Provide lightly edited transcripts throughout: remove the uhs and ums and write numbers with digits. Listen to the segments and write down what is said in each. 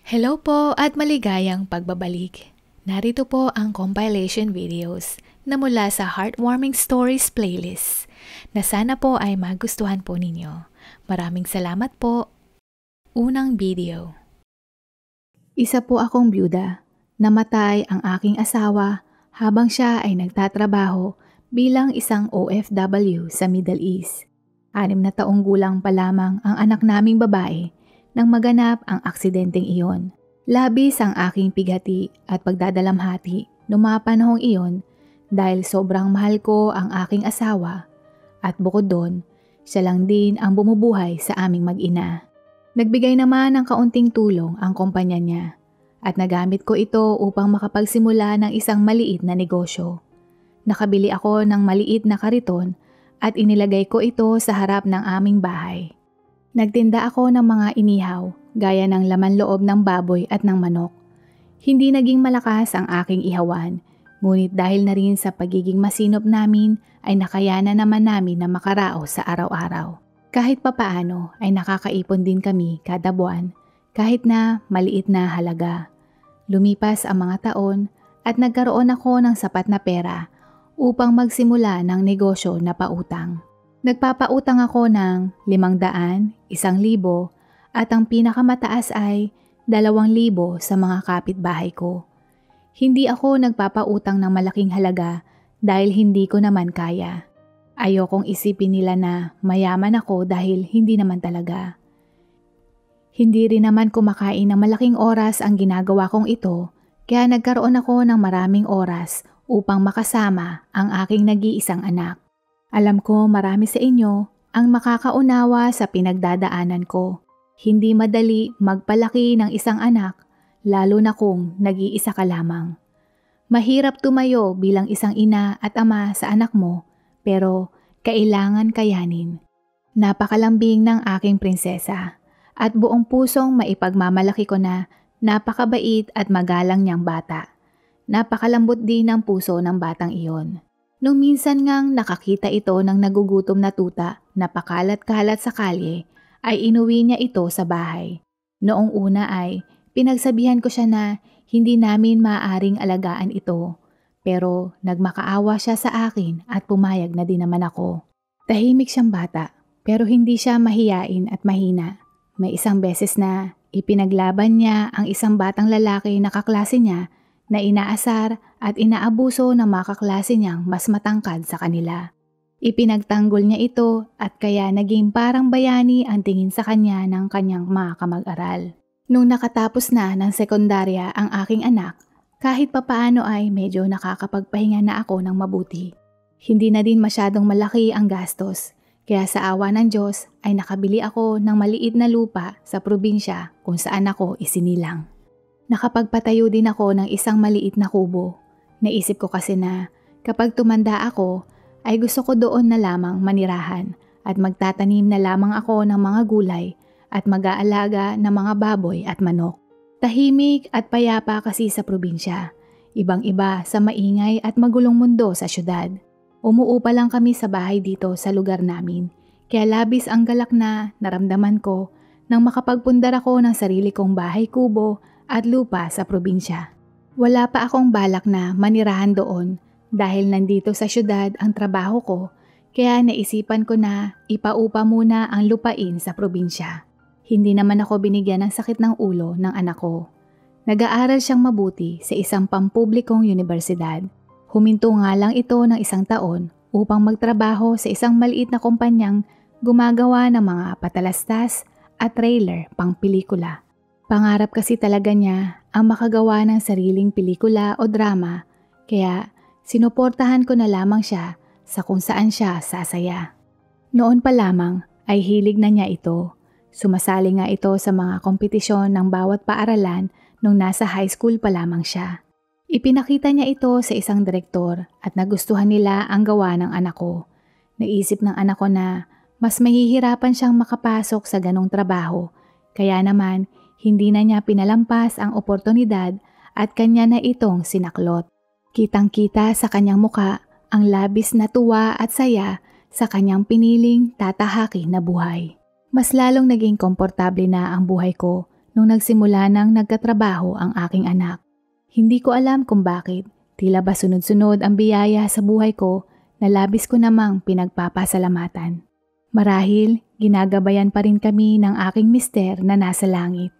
Hello po at maligayang pagbabalik. Narito po ang compilation videos na mula sa Heartwarming Stories playlist na sana po ay magustuhan po ninyo. Maraming salamat po. Unang video. Isa po akong byuda. Namatay ang aking asawa habang siya ay nagtatrabaho bilang isang OFW sa Middle East. 6 na taong gulang pa lamang ang anak naming babae nang maganap ang aksidenteng iyon. Labis ang aking pighati at pagdadalamhati noong mga panahong iyon dahil sobrang mahal ko ang aking asawa at bukod doon, siya lang din ang bumubuhay sa aming mag-ina. Nagbigay naman ng kaunting tulong ang kumpanya niya at nagamit ko ito upang makapagsimula ng isang maliit na negosyo. Nakabili ako ng maliit na kariton at inilagay ko ito sa harap ng aming bahay. Nagtinda ako ng mga inihaw gaya ng laman loob ng baboy at ng manok. Hindi naging malakas ang aking ihawan, ngunit dahil na rin sa pagiging masinop namin ay nakayanan naman namin na makaraos sa araw-araw. Kahit papaano ay nakakaipon din kami kada buwan kahit na maliit na halaga. Lumipas ang mga taon at nagkaroon ako ng sapat na pera upang magsimula ng negosyo na pautang. Nagpapautang ako ng 500, 1,000 at ang pinakamataas ay 2,000 sa mga kapitbahay ko. Hindi ako nagpapautang ng malaking halaga dahil hindi ko naman kaya. Ayokong isipin nila na mayaman ako dahil hindi naman talaga. Hindi rin naman kumakain ng malaking oras ang ginagawa kong ito kaya nagkaroon ako ng maraming oras upang makasama ang aking nag-iisang anak. Alam ko marami sa inyo ang makakaunawa sa pinagdadaanan ko. Hindi madali magpalaki ng isang anak, lalo na kung nag-iisa ka lamang. Mahirap tumayo bilang isang ina at ama sa anak mo, pero kailangan kayanin. Napakalambing ng aking prinsesa at buong pusong maipagmamalaki ko na napakabait at magalang niyang bata. Napakalambot din ng puso ng batang iyon. Nung minsan ngang nakakita ito ng nagugutom na tuta na pakalat-kalat sa kalye, ay inuwi niya ito sa bahay. Noong una ay pinagsabihan ko siya na hindi namin maaaring alagaan ito, pero nagmakaawa siya sa akin at pumayag na din naman ako. Tahimik siyang bata, pero hindi siya mahiyain at mahina. May isang beses na ipinaglaban niya ang isang batang lalaki na kaklase niya na inaasar at inaabuso ng mga kaklase niyang mas matangkad sa kanila. Ipinagtanggol niya ito at kaya naging parang bayani ang tingin sa kanya ng kanyang mga kamag-aral. Nung nakatapos na ng sekundarya ang aking anak, kahit papaano ay medyo nakakapagpahinga na ako ng mabuti. Hindi na din masyadong malaki ang gastos, kaya sa awa ng Diyos ay nakabili ako ng maliit na lupa sa probinsya kung saan ako isinilang. Nakapagpatayo din ako ng isang maliit na kubo. Naisip ko kasi na kapag tumanda ako ay gusto ko doon na lamang manirahan at magtatanim na lamang ako ng mga gulay at mag-aalaga ng mga baboy at manok. Tahimik at payapa kasi sa probinsya. Ibang-iba sa maingay at magulong mundo sa syudad. Umuupa lang kami sa bahay dito sa lugar namin. Kaya labis ang galak na naramdaman ko nang makapagpundar ako ng sarili kong bahay kubo at lupa sa probinsya. Wala pa akong balak na manirahan doon dahil nandito sa syudad ang trabaho ko, kaya naisipan ko na ipaupa muna ang lupain sa probinsya. Hindi naman ako binigyan ng sakit ng ulo ng anak ko. Nag-aaral siyang mabuti sa isang pampublikong universidad. Huminto nga lang ito ng 1 taon upang magtrabaho sa isang maliit na kumpanyang gumagawa ng mga patalastas at trailer pang pelikula. Pangarap kasi talaga niya ang makagawa ng sariling pelikula o drama, kaya sinuportahan ko na lamang siya sa kung saan siya sasaya. Noon pa lamang ay hilig na niya ito. Sumasali nga ito sa mga kompetisyon ng bawat paaralan nung nasa high school pa lamang siya. Ipinakita niya ito sa isang direktor at nagustuhan nila ang gawa ng anak ko. Naisip ng anak ko na mas mahihirapan siyang makapasok sa ganong trabaho, kaya naman hindi na niya pinalampas ang oportunidad at kanya na itong sinaklot. Kitang-kita sa kanyang muka ang labis na tuwa at saya sa kanyang piniling tatahakin na buhay. Mas lalong naging komportable na ang buhay ko nung nagsimula nang nagkatrabaho ang aking anak. Hindi ko alam kung bakit, tila ba sunod-sunod ang biyaya sa buhay ko na labis ko namang pinagpapasalamatan. Marahil, ginagabayan pa rin kami ng aking mister na nasa langit.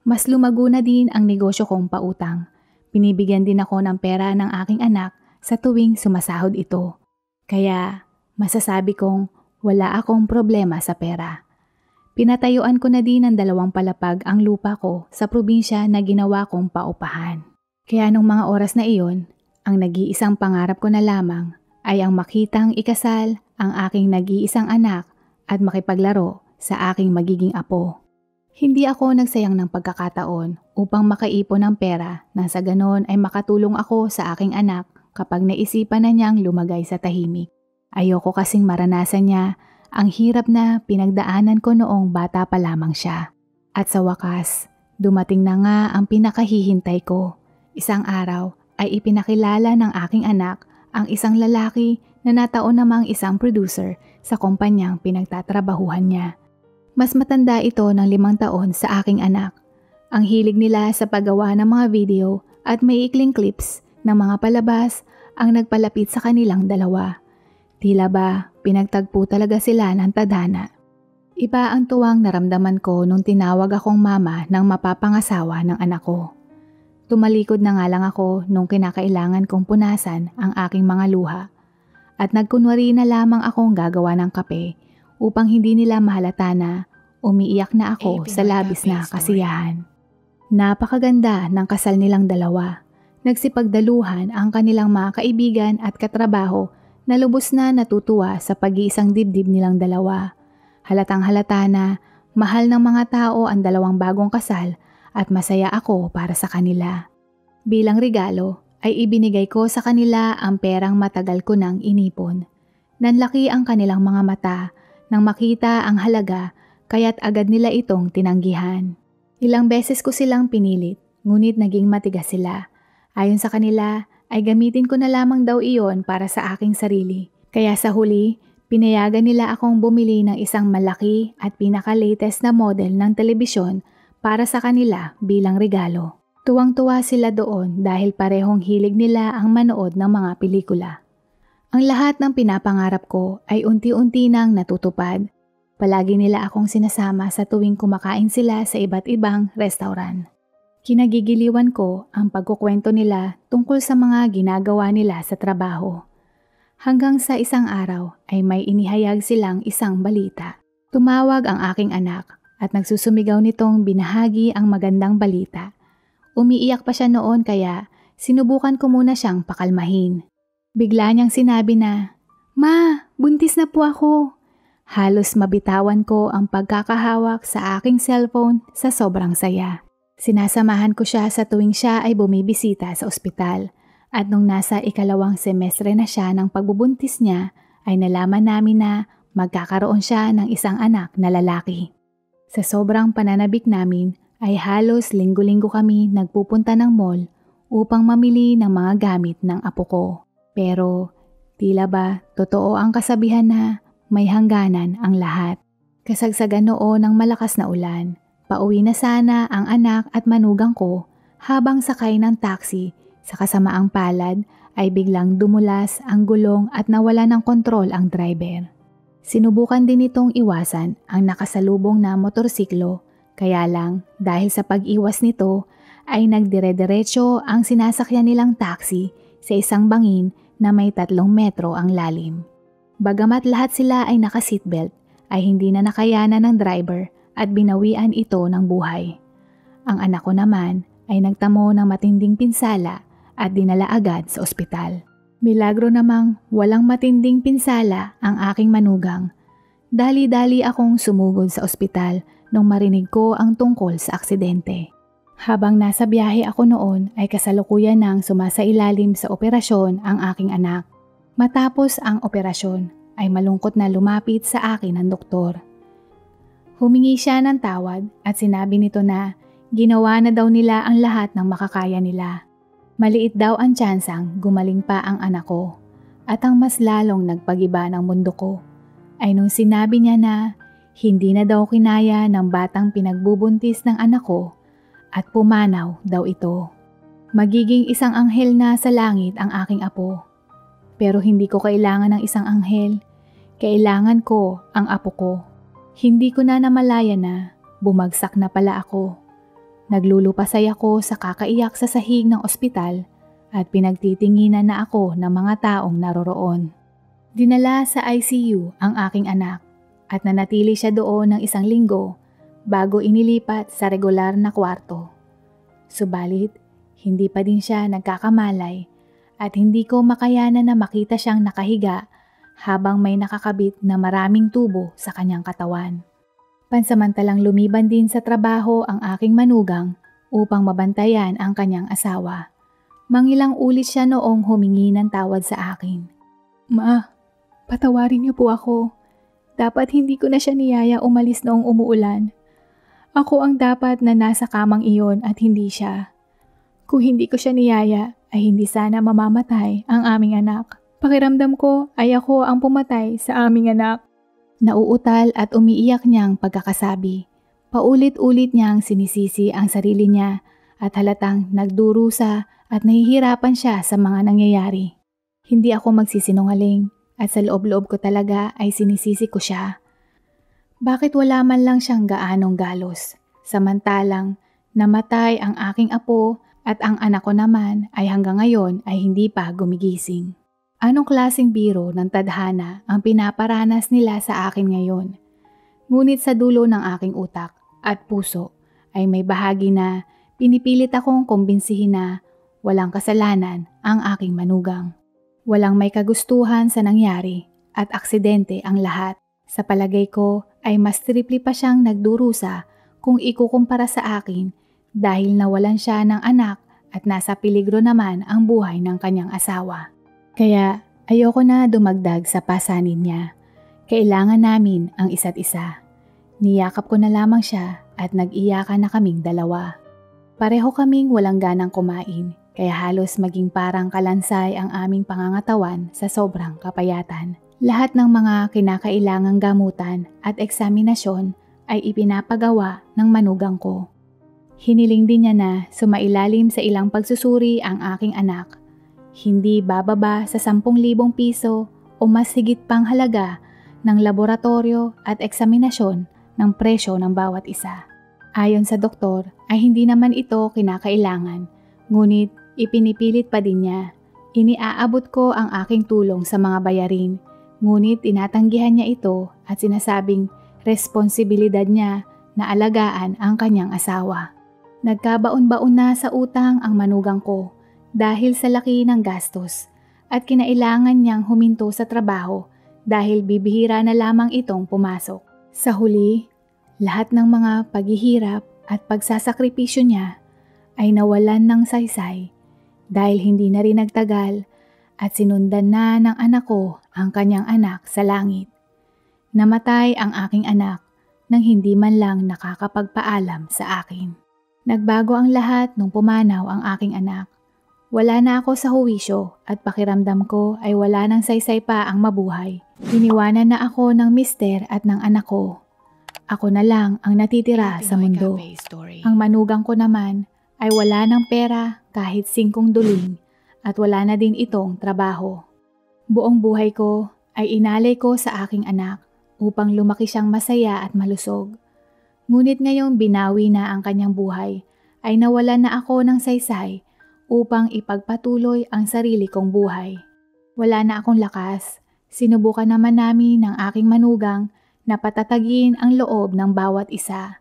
Mas lumago na din ang negosyo kong pautang. Binibigyan din ako ng pera ng aking anak sa tuwing sumasahod ito. Kaya, masasabi kong wala akong problema sa pera. Pinatayuan ko na din ng 2 palapag ang lupa ko sa probinsya na ginawa kong paupahan. Kaya nung mga oras na iyon, ang nag-iisang pangarap ko na lamang ay ang makitang ikasal ang aking nag-iisang anak at makipaglaro sa aking magiging apo. Hindi ako nagsayang ng pagkakataon upang makaipon ng pera nang sa ganon ay makatulong ako sa aking anak kapag naisipan na niyang lumagay sa tahimik. Ayoko kasing maranasan niya ang hirap na pinagdaanan ko noong bata pa lamang siya. At sa wakas, dumating na nga ang pinakahihintay ko. Isang araw ay ipinakilala ng aking anak ang isang lalaki na nataon namang isang producer sa kumpanyang pinagtatrabahuhan niya. Mas matanda ito ng 5 taon sa aking anak. Ang hilig nila sa paggawa ng mga video at maiikling clips ng mga palabas ang nagpalapit sa kanilang dalawa. Tila ba pinagtagpo talaga sila ng tadhana. Iba ang tuwang naramdaman ko nung tinawag akong mama ng mapapangasawa ng anak ko. Tumalikod na nga lang ako nung kinakailangan kong punasan ang aking mga luha at nagkunwari na lamang akong gagawa ng kape upang hindi nila mahalata na umiiyak na ako sa labis na kasiyahan. Napakaganda ng kasal nilang dalawa. Nagsipagdaluhan ang kanilang mga kaibigan at katrabaho na lubos na natutuwa sa pag-iisang dibdib nilang dalawa. Halatang halata na mahal ng mga tao ang 2 bagong kasal at masaya ako para sa kanila. Bilang regalo ay ibinigay ko sa kanila ang perang matagal ko nang inipon. Nanlaki ang kanilang mga mata nang makita ang halaga kaya't agad nila itong tinanggihan. Ilang beses ko silang pinilit ngunit naging matigas sila. Ayon sa kanila, ay gamitin ko na lamang daw iyon para sa aking sarili. Kaya sa huli, pinayagan nila akong bumili ng isang malaki at pinaka-latest na model ng telebisyon para sa kanila bilang regalo. Tuwang-tuwa sila doon dahil parehong hilig nila ang manood ng mga pelikula. Ang lahat ng pinapangarap ko ay unti-unti nang natutupad. Palagi nila akong sinasama sa tuwing kumakain sila sa iba't ibang restaurant. Kinagigiliwan ko ang pagkukwento nila tungkol sa mga ginagawa nila sa trabaho. Hanggang sa isang araw ay may inihayag silang isang balita. Tumawag ang aking anak at nagsusumigaw nitong binahagi ang magandang balita. Umiiyak pa siya noon kaya sinubukan ko muna siyang pakalmahin. Bigla niyang sinabi na, "Ma, buntis na po ako." Halos mabitawan ko ang pagkakahawak sa aking cellphone sa sobrang saya. Sinasamahan ko siya sa tuwing siya ay bumibisita sa ospital at nung nasa 2nd semestre na siya ng pagbubuntis niya ay nalaman namin na magkakaroon siya ng isang anak na lalaki. Sa sobrang pananabik namin ay halos linggo-linggo kami nagpupunta ng mall upang mamili ng mga gamit ng apo ko. Pero tila ba totoo ang kasabihan na may hangganan ang lahat. Kasagsagan noon ng malakas na ulan. Pauwi na sana ang anak at manugang ko habang sakay ng taxi sa kasamaang palad ay biglang dumulas ang gulong at nawala ng kontrol ang driver. Sinubukan din itong iwasan ang nakasalubong na motorsiklo kaya lang dahil sa pag-iwas nito ay nagdire-diretso ang sinasakyan nilang taxi sa isang bangin na may 3 metro ang lalim. Bagamat lahat sila ay naka-seatbelt ay hindi na nakayanan ng driver at binawian ito ng buhay. Ang anak ko naman ay nagtamo ng matinding pinsala at dinala agad sa ospital. Milagro namang walang matinding pinsala ang aking manugang. Dali-dali akong sumugod sa ospital nung marinig ko ang tungkol sa aksidente. Habang nasa biyahe ako noon ay kasalukuyan nang sumasailalim sa operasyon ang aking anak. Matapos ang operasyon ay malungkot na lumapit sa akin ang doktor. Humingi siya ng tawad at sinabi nito na ginawa na daw nila ang lahat ng makakaya nila. Maliit daw ang tsansang gumaling pa ang anak ko at ang mas lalong nagpagiba ng mundo ko ay nung sinabi niya na Hindi na daw kinaya ng batang pinagbubuntis ng anak ko at pumanaw daw ito. Magiging isang anghel na sa langit ang aking apo. Pero hindi ko kailangan ng isang anghel. Kailangan ko ang apo ko. Hindi ko na namalaya na bumagsak na pala ako. Naglulupasay ako sa kakaiyak sa sahig ng ospital at pinagtitinginan na ako ng mga taong naroroon. Dinala sa ICU ang aking anak at nanatili siya doon ng 1 linggo bago inilipat sa regular na kwarto. Subalit, hindi pa din siya nagkakamalay at hindi ko makayanan na makita siyang nakahiga habang may nakakabit na maraming tubo sa kanyang katawan. Pansamantalang lumiban din sa trabaho ang aking manugang upang mabantayan ang kanyang asawa. Mangilang ulit siya noong humingi ng tawad sa akin. Ma, patawarin niyo po ako. Dapat hindi ko na siya niyaya umalis noong umuulan. Ako ang dapat na nasa kamang iyon at hindi siya. Kung hindi ko siya niyaya ay hindi sana mamamatay ang aming anak. Pakiramdam ko ay ako ang pumatay sa aming anak. Nauutal at umiiyak niyang pagkakasabi. Paulit-ulit niyang sinisisi ang sarili niya at halatang nagdurusa at nahihirapan siya sa mga nangyayari. Hindi ako magsisinungaling at sa loob-loob ko talaga ay sinisisi ko siya. Bakit wala man lang siyang gaanong galos? Samantalang namatay ang aking apo at ang anak ko naman ay hanggang ngayon ay hindi pa gumigising. Anong klaseng biro ng tadhana ang pinaparanas nila sa akin ngayon? Ngunit sa dulo ng aking utak at puso ay may bahagi na pinipilit akong kumbinsihin na walang kasalanan ang aking manugang. Walang may kagustuhan sa nangyari at aksidente ang lahat. Sa palagay ko ay mas tripli pa siyang nagdurusa kung ikukumpara sa akin dahil nawalan siya ng anak at nasa peligro naman ang buhay ng kanyang asawa. Kaya ayoko na dumagdag sa pasanin niya. Kailangan namin ang isa't isa. Niyakap ko na lamang siya at nag-iyakan na kaming dalawa. Pareho kaming walang ganang kumain, kaya halos maging parang kalansay ang aming pangangatawan sa sobrang kapayatan. Lahat ng mga kinakailangang gamutan at eksaminasyon ay ipinapagawa ng manugang ko. Hiniling din niya na sumailalim sa ilang pagsusuri ang aking anak. Hindi bababa sa 10,000 piso o mas higit pang halaga ng laboratorio at eksaminasyon ng presyo ng bawat isa. Ayon sa doktor ay hindi naman ito kinakailangan, ngunit ipinipilit pa din niya. Iniaabot ko ang aking tulong sa mga bayarin, ngunit tinatanggihan niya ito at sinasabing responsibilidad niya na alagaan ang kanyang asawa. Nagkabaon-baon na sa utang ang manugang ko dahil sa laki ng gastos at kinailangan niyang huminto sa trabaho dahil bibihira na lamang itong pumasok. Sa huli, lahat ng mga paghihirap at pagsasakripisyo niya ay nawalan ng saysay dahil hindi na rin nagtagal at sinundan na ng anak ko ang kanyang anak sa langit. Namatay ang aking anak nang hindi man lang nakakapagpaalam sa akin. Nagbago ang lahat nung pumanaw ang aking anak. Wala na ako sa huwisyo at pakiramdam ko ay wala nang saysay pa ang mabuhay. Iniwanan na ako ng mister at ng anak ko. Ako na lang ang natitira sa mundo. Ang manugang ko naman ay wala ng pera kahit 5 duling at wala na din itong trabaho. Buong buhay ko ay inalay ko sa aking anak upang lumaki siyang masaya at malusog. Ngunit ngayong binawi na ang kanyang buhay ay nawalan na ako ng saysay upang ipagpatuloy ang sarili kong buhay. Wala na akong lakas. Sinubukan naman namin ng aking manugang na patatagin ang loob ng bawat isa.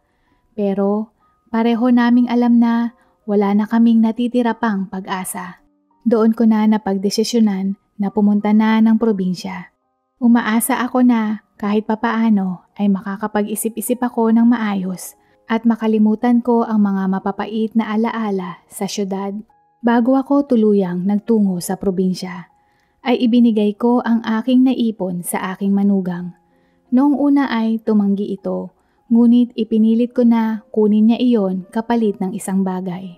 Pero pareho naming alam na wala na kaming natitira pang pag-asa. Doon ko na napagdesisyonan na pumunta na ng probinsya. Umaasa ako na kahit papaano ay makakapag-isip-isip ako ng maayos at makalimutan ko ang mga mapapait na alaala sa syudad. Bago ako tuluyang nagtungo sa probinsya, ay ibinigay ko ang aking naipon sa aking manugang. Noong una ay tumanggi ito, ngunit ipinilit ko na kunin niya iyon kapalit ng isang bagay.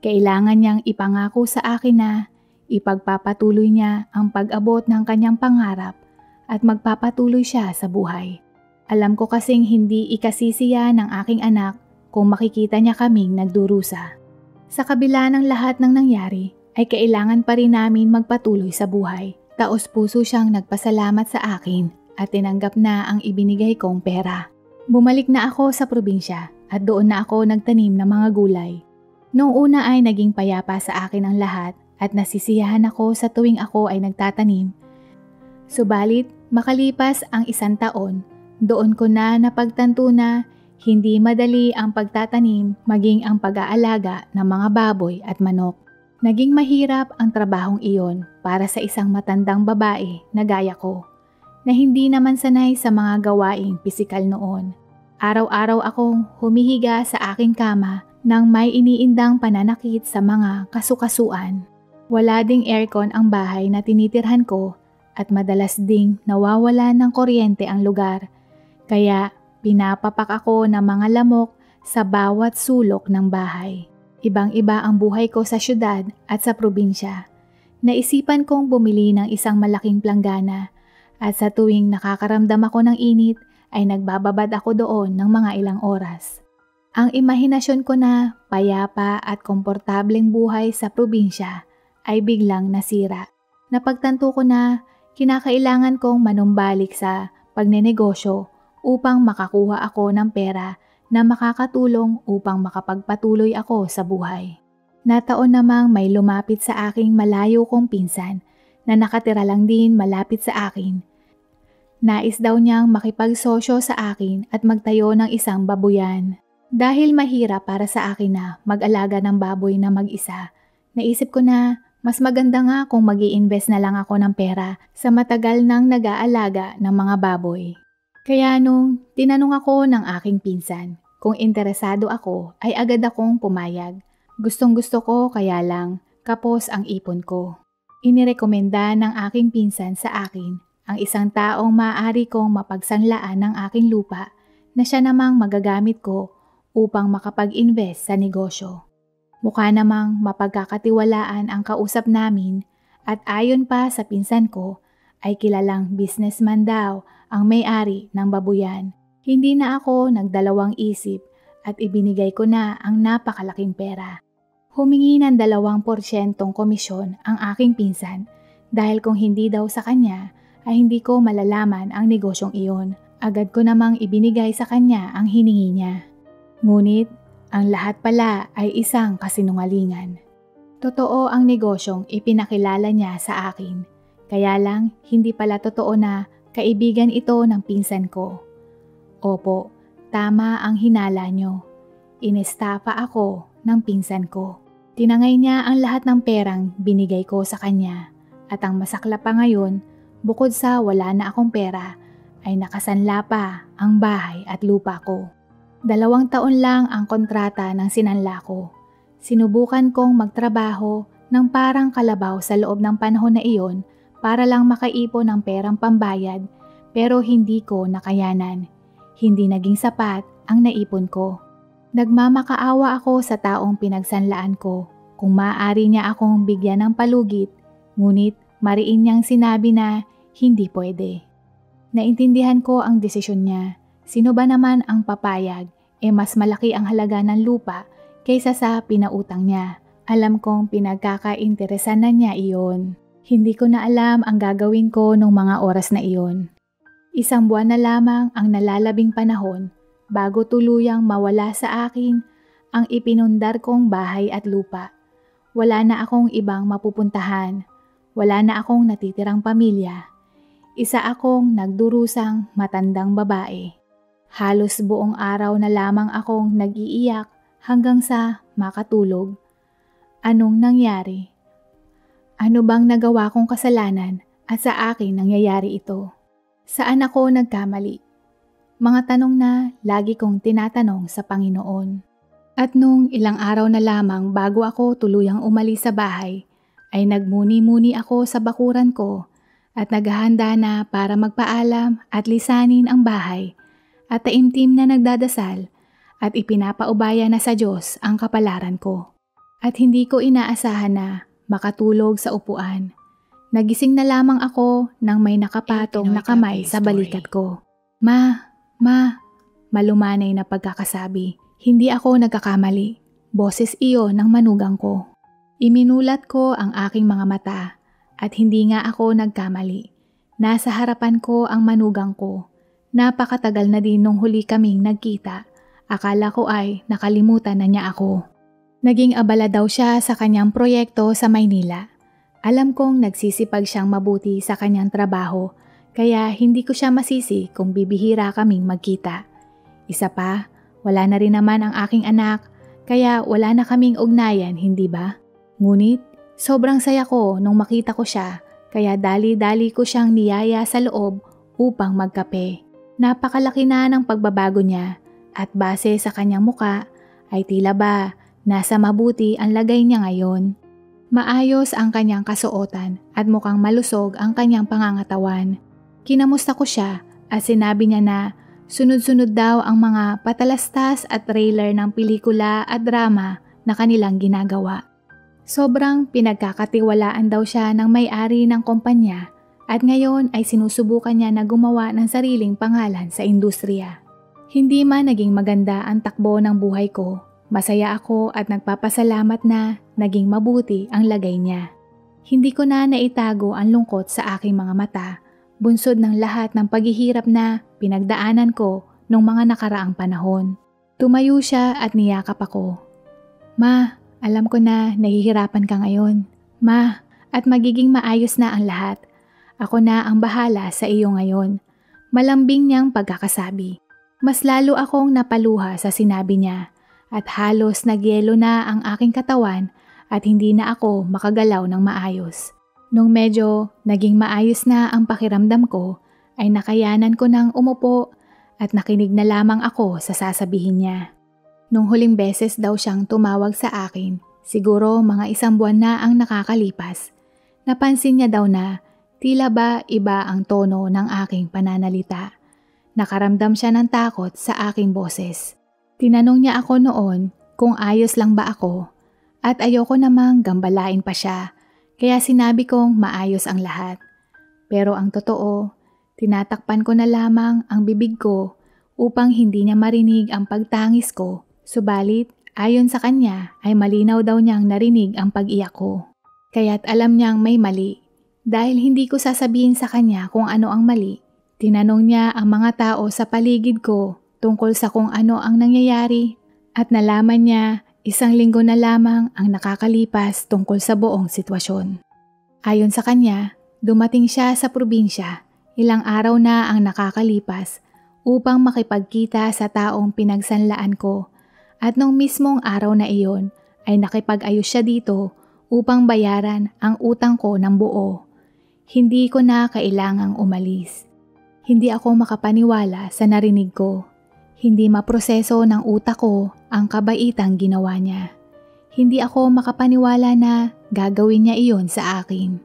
Kailangan niyang ipangako sa akin na ipagpapatuloy niya ang pag-abot ng kanyang pangarap at magpapatuloy siya sa buhay. Alam ko kasing hindi ikasisiya ng aking anak kung makikita niya kaming nagdurusa. Sa kabila ng lahat ng nangyari, ay kailangan pa rin namin magpatuloy sa buhay. Taos-puso siyang nagpasalamat sa akin at tinanggap na ang ibinigay kong pera. Bumalik na ako sa probinsya at doon na ako nagtanim ng mga gulay. Noong una ay naging payapa sa akin ang lahat at nasisiyahan ako sa tuwing ako ay nagtatanim. Subalit, makalipas ang 1 taon, doon ko na napagtanto na hindi madali ang pagtatanim maging ang pag-aalaga ng mga baboy at manok. Naging mahirap ang trabahong iyon para sa isang matandang babae na gaya ko, na hindi naman sanay sa mga gawaing pisikal noon. Araw-araw akong humihiga sa aking kama nang may iniindang pananakit sa mga kasukasuan. Wala ding aircon ang bahay na tinitirhan ko at madalas ding nawawala ng kuryente ang lugar. Kaya pinapapak ako ng mga lamok sa bawat sulok ng bahay. Ibang-iba ang buhay ko sa syudad at sa probinsya. Naisipan kong bumili ng isang malaking planggana at sa tuwing nakakaramdam ako ng init ay nagbababad ako doon ng mga ilang oras. Ang imahinasyon ko na payapa at komportableng buhay sa probinsya ay biglang nasira. Napagtanto ko na kinakailangan kong manumbalik sa pagnenegosyo upang makakuha ako ng pera na makakatulong upang makapagpatuloy ako sa buhay. Nataon namang may lumapit sa aking malayo kong pinsan na nakatira lang din malapit sa akin. Nais daw niyang makipagsosyo sa akin at magtayo ng isang babuyan. Dahil mahirap para sa akin na mag-alaga ng baboy na mag-isa, naisip ko na mas maganda nga kung mag-i-invest na lang ako ng pera sa matagal nang nag-aalaga ng mga baboy. Kaya nung tinanong ako ng aking pinsan kung interesado ako ay agad akong pumayag. Gustong-gusto ko kaya lang kapos ang ipon ko. Inirekomenda ng aking pinsan sa akin ang isang taong maaari kong mapagsanlaan ng aking lupa na siya namang magagamit ko upang makapag-invest sa negosyo. Mukha namang mapagkakatiwalaan ang kausap namin at ayon pa sa pinsan ko ay kilalang businessman daw ang may-ari ng babuyan. Hindi na ako nagdalawang isip at ibinigay ko na ang napakalaking pera. Humingi ng 2% komisyon ang aking pinsan dahil kung hindi daw sa kanya ay hindi ko malalaman ang negosyong iyon. Agad ko namang ibinigay sa kanya ang hiningi niya. Ngunit ang lahat pala ay isang kasinungalingan. Totoo ang negosyong ipinakilala niya sa akin. Kaya lang hindi pala totoo na kaibigan ito ng pinsan ko. Opo, tama ang hinala nyo. Inestafa ako ng pinsan ko. Tinangay niya ang lahat ng perang binigay ko sa kanya. At ang masakla pa ngayon, bukod sa wala na akong pera, ay nakasanla pa ang bahay at lupa ko. 2 taon lang ang kontrata ng sinanla ko. Sinubukan kong magtrabaho ng parang kalabaw sa loob ng panahon na iyon para lang makaipon ng perang pambayad pero hindi ko nakayanan. Hindi naging sapat ang naipon ko. Nagmamakaawa ako sa taong pinagsanlaan ko kung maaari niya akong bigyan ng palugit, ngunit mariin niyang sinabi na hindi pwede. Naintindihan ko ang desisyon niya. Sino ba naman ang papayag? Mas malaki ang halaga ng lupa kaysa sa pinautang niya. Alam kong pinagkakainteresan na niya iyon. Hindi ko na alam ang gagawin ko nung mga oras na iyon. 1 buwan na lamang ang nalalabing panahon bago tuluyang mawala sa akin ang ipinundar kong bahay at lupa. Wala na akong ibang mapupuntahan. Wala na akong natitirang pamilya. Isa akong nagdurusang matandang babae. Halos buong araw na lamang akong nag-iiyak hanggang sa makatulog. Anong nangyari? Ano bang nagawa kong kasalanan at sa akin nangyayari ito? Saan ako nagkamali? Mga tanong na lagi kong tinatanong sa Panginoon. At nung ilang araw na lamang bago ako tuluyang umalis sa bahay, ay nagmuni-muni ako sa bakuran ko at naghahanda na para magpaalam at lisanin ang bahay at taimtim na nagdadasal at ipinapaubaya na sa Diyos ang kapalaran ko. At hindi ko inaasahan na makatulog sa upuan. Nagising na lamang ako nang may nakapatong na kamay sa balikat ko. Ma, Ma, malumanay na pagkakasabi. Hindi ako nagkakamali. Boses iyon ng manugang ko. Iminulat ko ang aking mga mata at hindi nga ako nagkamali. Nasa harapan ko ang manugang ko. Napakatagal na din nung huli kaming nagkita. Akala ko ay nakalimutan na niya ako. Naging abala daw siya sa kanyang proyekto sa Maynila. Alam kong nagsisipag siyang mabuti sa kanyang trabaho, kaya hindi ko siya masisi kung bibihira kaming magkita. Isa pa, wala na rin naman ang aking anak, kaya wala na kaming ugnayan, hindi ba? Ngunit, sobrang saya ko nung makita ko siya, kaya dali-dali ko siyang niyaya sa loob upang magkape. Napakalaki na ng pagbabago niya at base sa kanyang muka ay tila ba nasa mabuti ang lagay niya ngayon. Maayos ang kanyang kasuotan at mukhang malusog ang kanyang pangangatawan. Kinamusta ko siya at sinabi niya na sunod-sunod daw ang mga patalastas at trailer ng pelikula at drama na kanilang ginagawa. Sobrang pinagkakatiwalaan daw siya ng may-ari ng kumpanya at ngayon ay sinusubukan niya na gumawa ng sariling pangalan sa industriya. Hindi man naging maganda ang takbo ng buhay ko, masaya ako at nagpapasalamat na naging mabuti ang lagay niya. Hindi ko na naitago ang lungkot sa aking mga mata, bunsod ng lahat ng paghihirap na pinagdaanan ko nung mga nakaraang panahon. Tumayo siya at niyakap ako. Ma, alam ko na nahihirapan ka ngayon. Ma, at magiging maayos na ang lahat. Ako na ang bahala sa iyo ngayon. Malambing niyang pagkakasabi. Mas lalo akong napaluha sa sinabi niya at halos nagyelo na ang aking katawan at hindi na ako makagalaw ng maayos. Nung medyo naging maayos na ang pakiramdam ko, ay nakayanan ko nang umupo at nakinig na lamang ako sa sasabihin niya. Nung huling beses daw siyang tumawag sa akin, siguro mga 1 buwan na ang nakakalipas. Napansin niya daw na tila ba iba ang tono ng aking pananalita. Nakaramdam siya ng takot sa aking boses. Tinanong niya ako noon kung ayos lang ba ako at ayoko namang gambalain pa siya, kaya sinabi kong maayos ang lahat. Pero ang totoo, tinatakpan ko na lamang ang bibig ko upang hindi niya marinig ang pagtangis ko, subalit ayon sa kanya ay malinaw daw niyang narinig ang pag-iyak ko. Kaya't alam niyang may mali. Dahil hindi ko sasabihin sa kanya kung ano ang mali, tinanong niya ang mga tao sa paligid ko tungkol sa kung ano ang nangyayari at nalaman niya 1 linggo na lamang ang nakakalipas tungkol sa buong sitwasyon. Ayon sa kanya, dumating siya sa probinsya, ilang araw na ang nakakalipas upang makipagkita sa taong pinagsanlaan ko at nung mismong araw na iyon ay nakipag-ayos siya dito upang bayaran ang utang ko ng buo. Hindi ko na kailangang umalis. Hindi ako makapaniwala sa narinig ko. Hindi maproseso ng utak ko ang kabaitang ginawa niya. Hindi ako makapaniwala na gagawin niya iyon sa akin.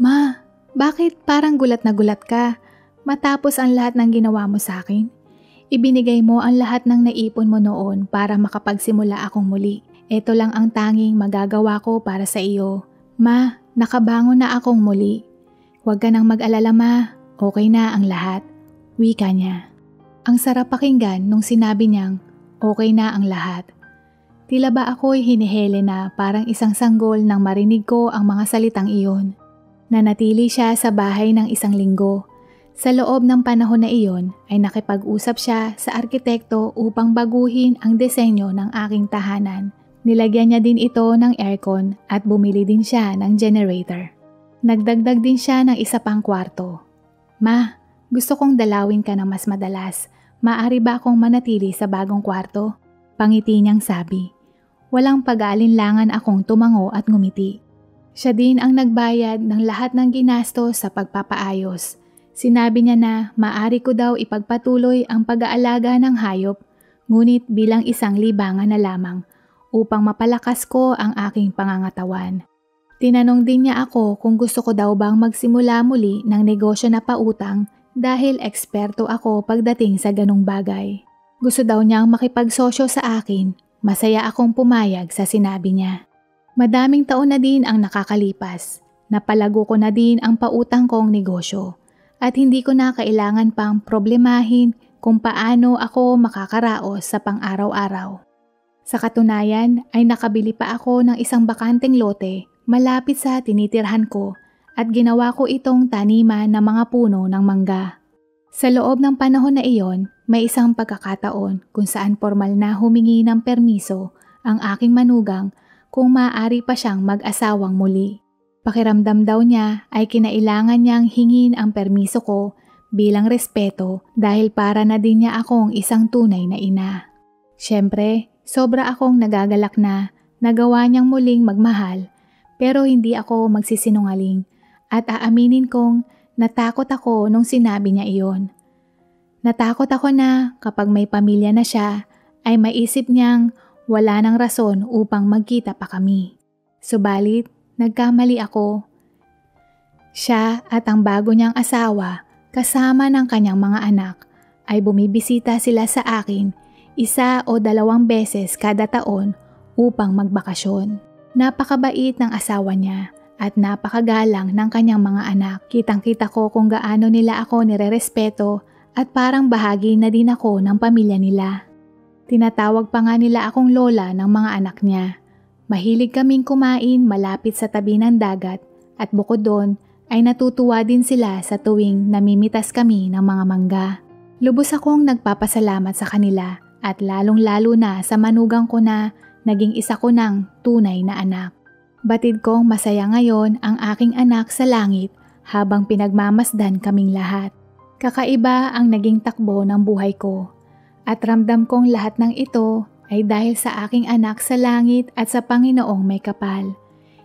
Ma, bakit parang gulat na gulat ka matapos ang lahat ng ginawa mo sa akin? Ibinigay mo ang lahat ng naipon mo noon para makapagsimula akong muli. Ito lang ang tanging magagawa ko para sa iyo. Ma, nakabangon na akong muli. Huwag ka nang mag-alala ma, okay na ang lahat. Wika niya. Ang sarap pakinggan nung sinabi niyang okay na ang lahat. Tila ba ako'y hinihele na parang isang sanggol nang marinig ko ang mga salitang iyon. Nanatili siya sa bahay ng 1 linggo. Sa loob ng panahon na iyon ay nakipag-usap siya sa arkitekto upang baguhin ang disenyo ng aking tahanan. Nilagyan niya din ito ng aircon at bumili din siya ng generator. Nagdagdag din siya ng 1 pang kwarto. Ma, gusto kong dalawin ka ng mas madalas. Maaari ba akong manatili sa bagong kwarto? Pangiti niyang sabi. Walang pag-aalinlangan akong tumango at ngumiti. Siya din ang nagbayad ng lahat ng ginastos sa pagpapaayos. Sinabi niya na maaari ko daw ipagpatuloy ang pag-aalaga ng hayop, ngunit bilang 1 libangan na lamang upang mapalakas ko ang aking pangangatawan. Tinanong din niya ako kung gusto ko daw bang magsimula muli ng negosyo na pautang dahil eksperto ako pagdating sa ganung bagay. Gusto daw niyang makipagsosyo sa akin, masaya akong pumayag sa sinabi niya. Madaming taon na din ang nakakalipas, napalago ko na din ang pautang kong negosyo at hindi ko na kailangan pang problemahin kung paano ako makakaraos sa pang-araw-araw. Sa katunayan ay nakabili pa ako ng isang bakanteng lote malapit sa tinitirhan ko at ginawa ko itong taniman ng mga puno ng mangga. Sa loob ng panahon na iyon, may isang pagkakataon kung saan formal na humingi ng permiso ang aking manugang kung maaari pa siyang mag-asawang muli. Pakiramdam daw niya ay kinailangan niyang hingin ang permiso ko bilang respeto dahil para na din niya akong isang tunay na ina. Siyempre, sobra akong nagagalak na nagawa niyang muling magmahal pero hindi ako magsisinungaling at aaminin kong natakot ako nung sinabi niya iyon. Natakot ako na kapag may pamilya na siya ay maisip niyang wala nang rason upang magkita pa kami. Subalit, nagkamali ako. Siya at ang bago niyang asawa kasama ng kanyang mga anak ay bumibisita sila sa akin 1 o 2 beses kada taon upang magbakasyon. Napakabait ng asawa niya at napakagalang ng kanyang mga anak. Kitang-kita ko kung gaano nila ako nirerespeto at parang bahagi na din ako ng pamilya nila. Tinatawag pa nga nila akong lola ng mga anak niya. Mahilig kaming kumain malapit sa tabi ng dagat at bukod doon ay natutuwa din sila sa tuwing namimitas kami ng mga mangga. Lubos akong nagpapasalamat sa kanila at lalong-lalo na sa manugang ko na naging isa ko ng tunay na anak. Batid kong masaya ngayon ang aking anak sa langit habang pinagmamasdan kaming lahat. Kakaiba ang naging takbo ng buhay ko at ramdam kong lahat ng ito ay dahil sa aking anak sa langit at sa Panginoong may kapal.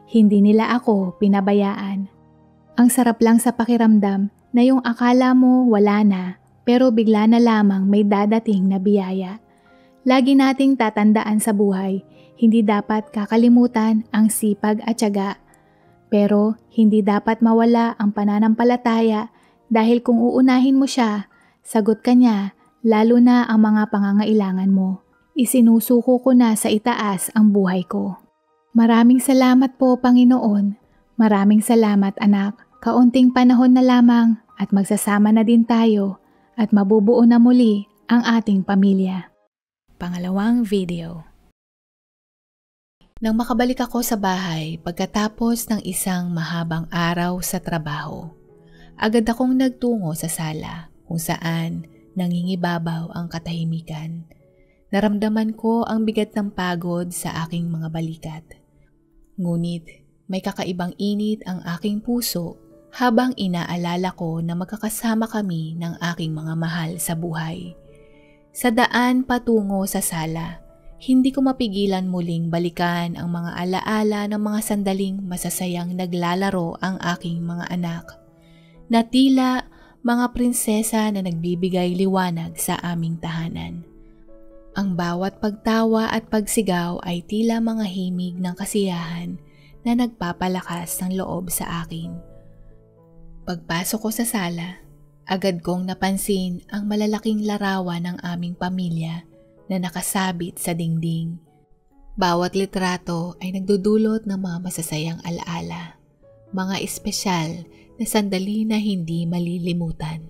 Hindi nila ako pinabayaan. Ang sarap lang sa pakiramdam na yung akala mo wala na pero bigla na lamang may dadating na biyaya. Lagi nating tatandaan sa buhay, hindi dapat kakalimutan ang sipag at tiyaga. Pero hindi dapat mawala ang pananampalataya dahil kung uunahin mo siya, sagot ka niya lalo na ang mga pangangailangan mo. Isinusuko ko na sa itaas ang buhay ko. Maraming salamat po Panginoon. Maraming salamat anak. Kaunting panahon na lamang at magsasama na din tayo at mabubuo na muli ang ating pamilya. Pangalawang video. Nang makabalik ako sa bahay pagkatapos ng isang mahabang araw sa trabaho, agad akong nagtungo sa sala kung saan nangingibabaw ang katahimikan. Naramdaman ko ang bigat ng pagod sa aking mga balikat. Ngunit may kakaibang init ang aking puso habang inaalala ko na magkakasama kami ng aking mga mahal sa buhay. Sa daan patungo sa sala, hindi ko mapigilan muling balikan ang mga alaala ng mga sandaling masasayang naglalaro ang aking mga anak, na tila mga prinsesa na nagbibigay liwanag sa aming tahanan. Ang bawat pagtawa at pagsigaw ay tila mga himig ng kasiyahan na nagpapalakas ng loob sa akin. Pagpasok ko sa sala, agad kong napansin ang malalaking larawan ng aming pamilya na nakasabit sa dingding. Bawat litrato ay nagdudulot ng mga masasayang alaala, mga espesyal na sandali na hindi malilimutan.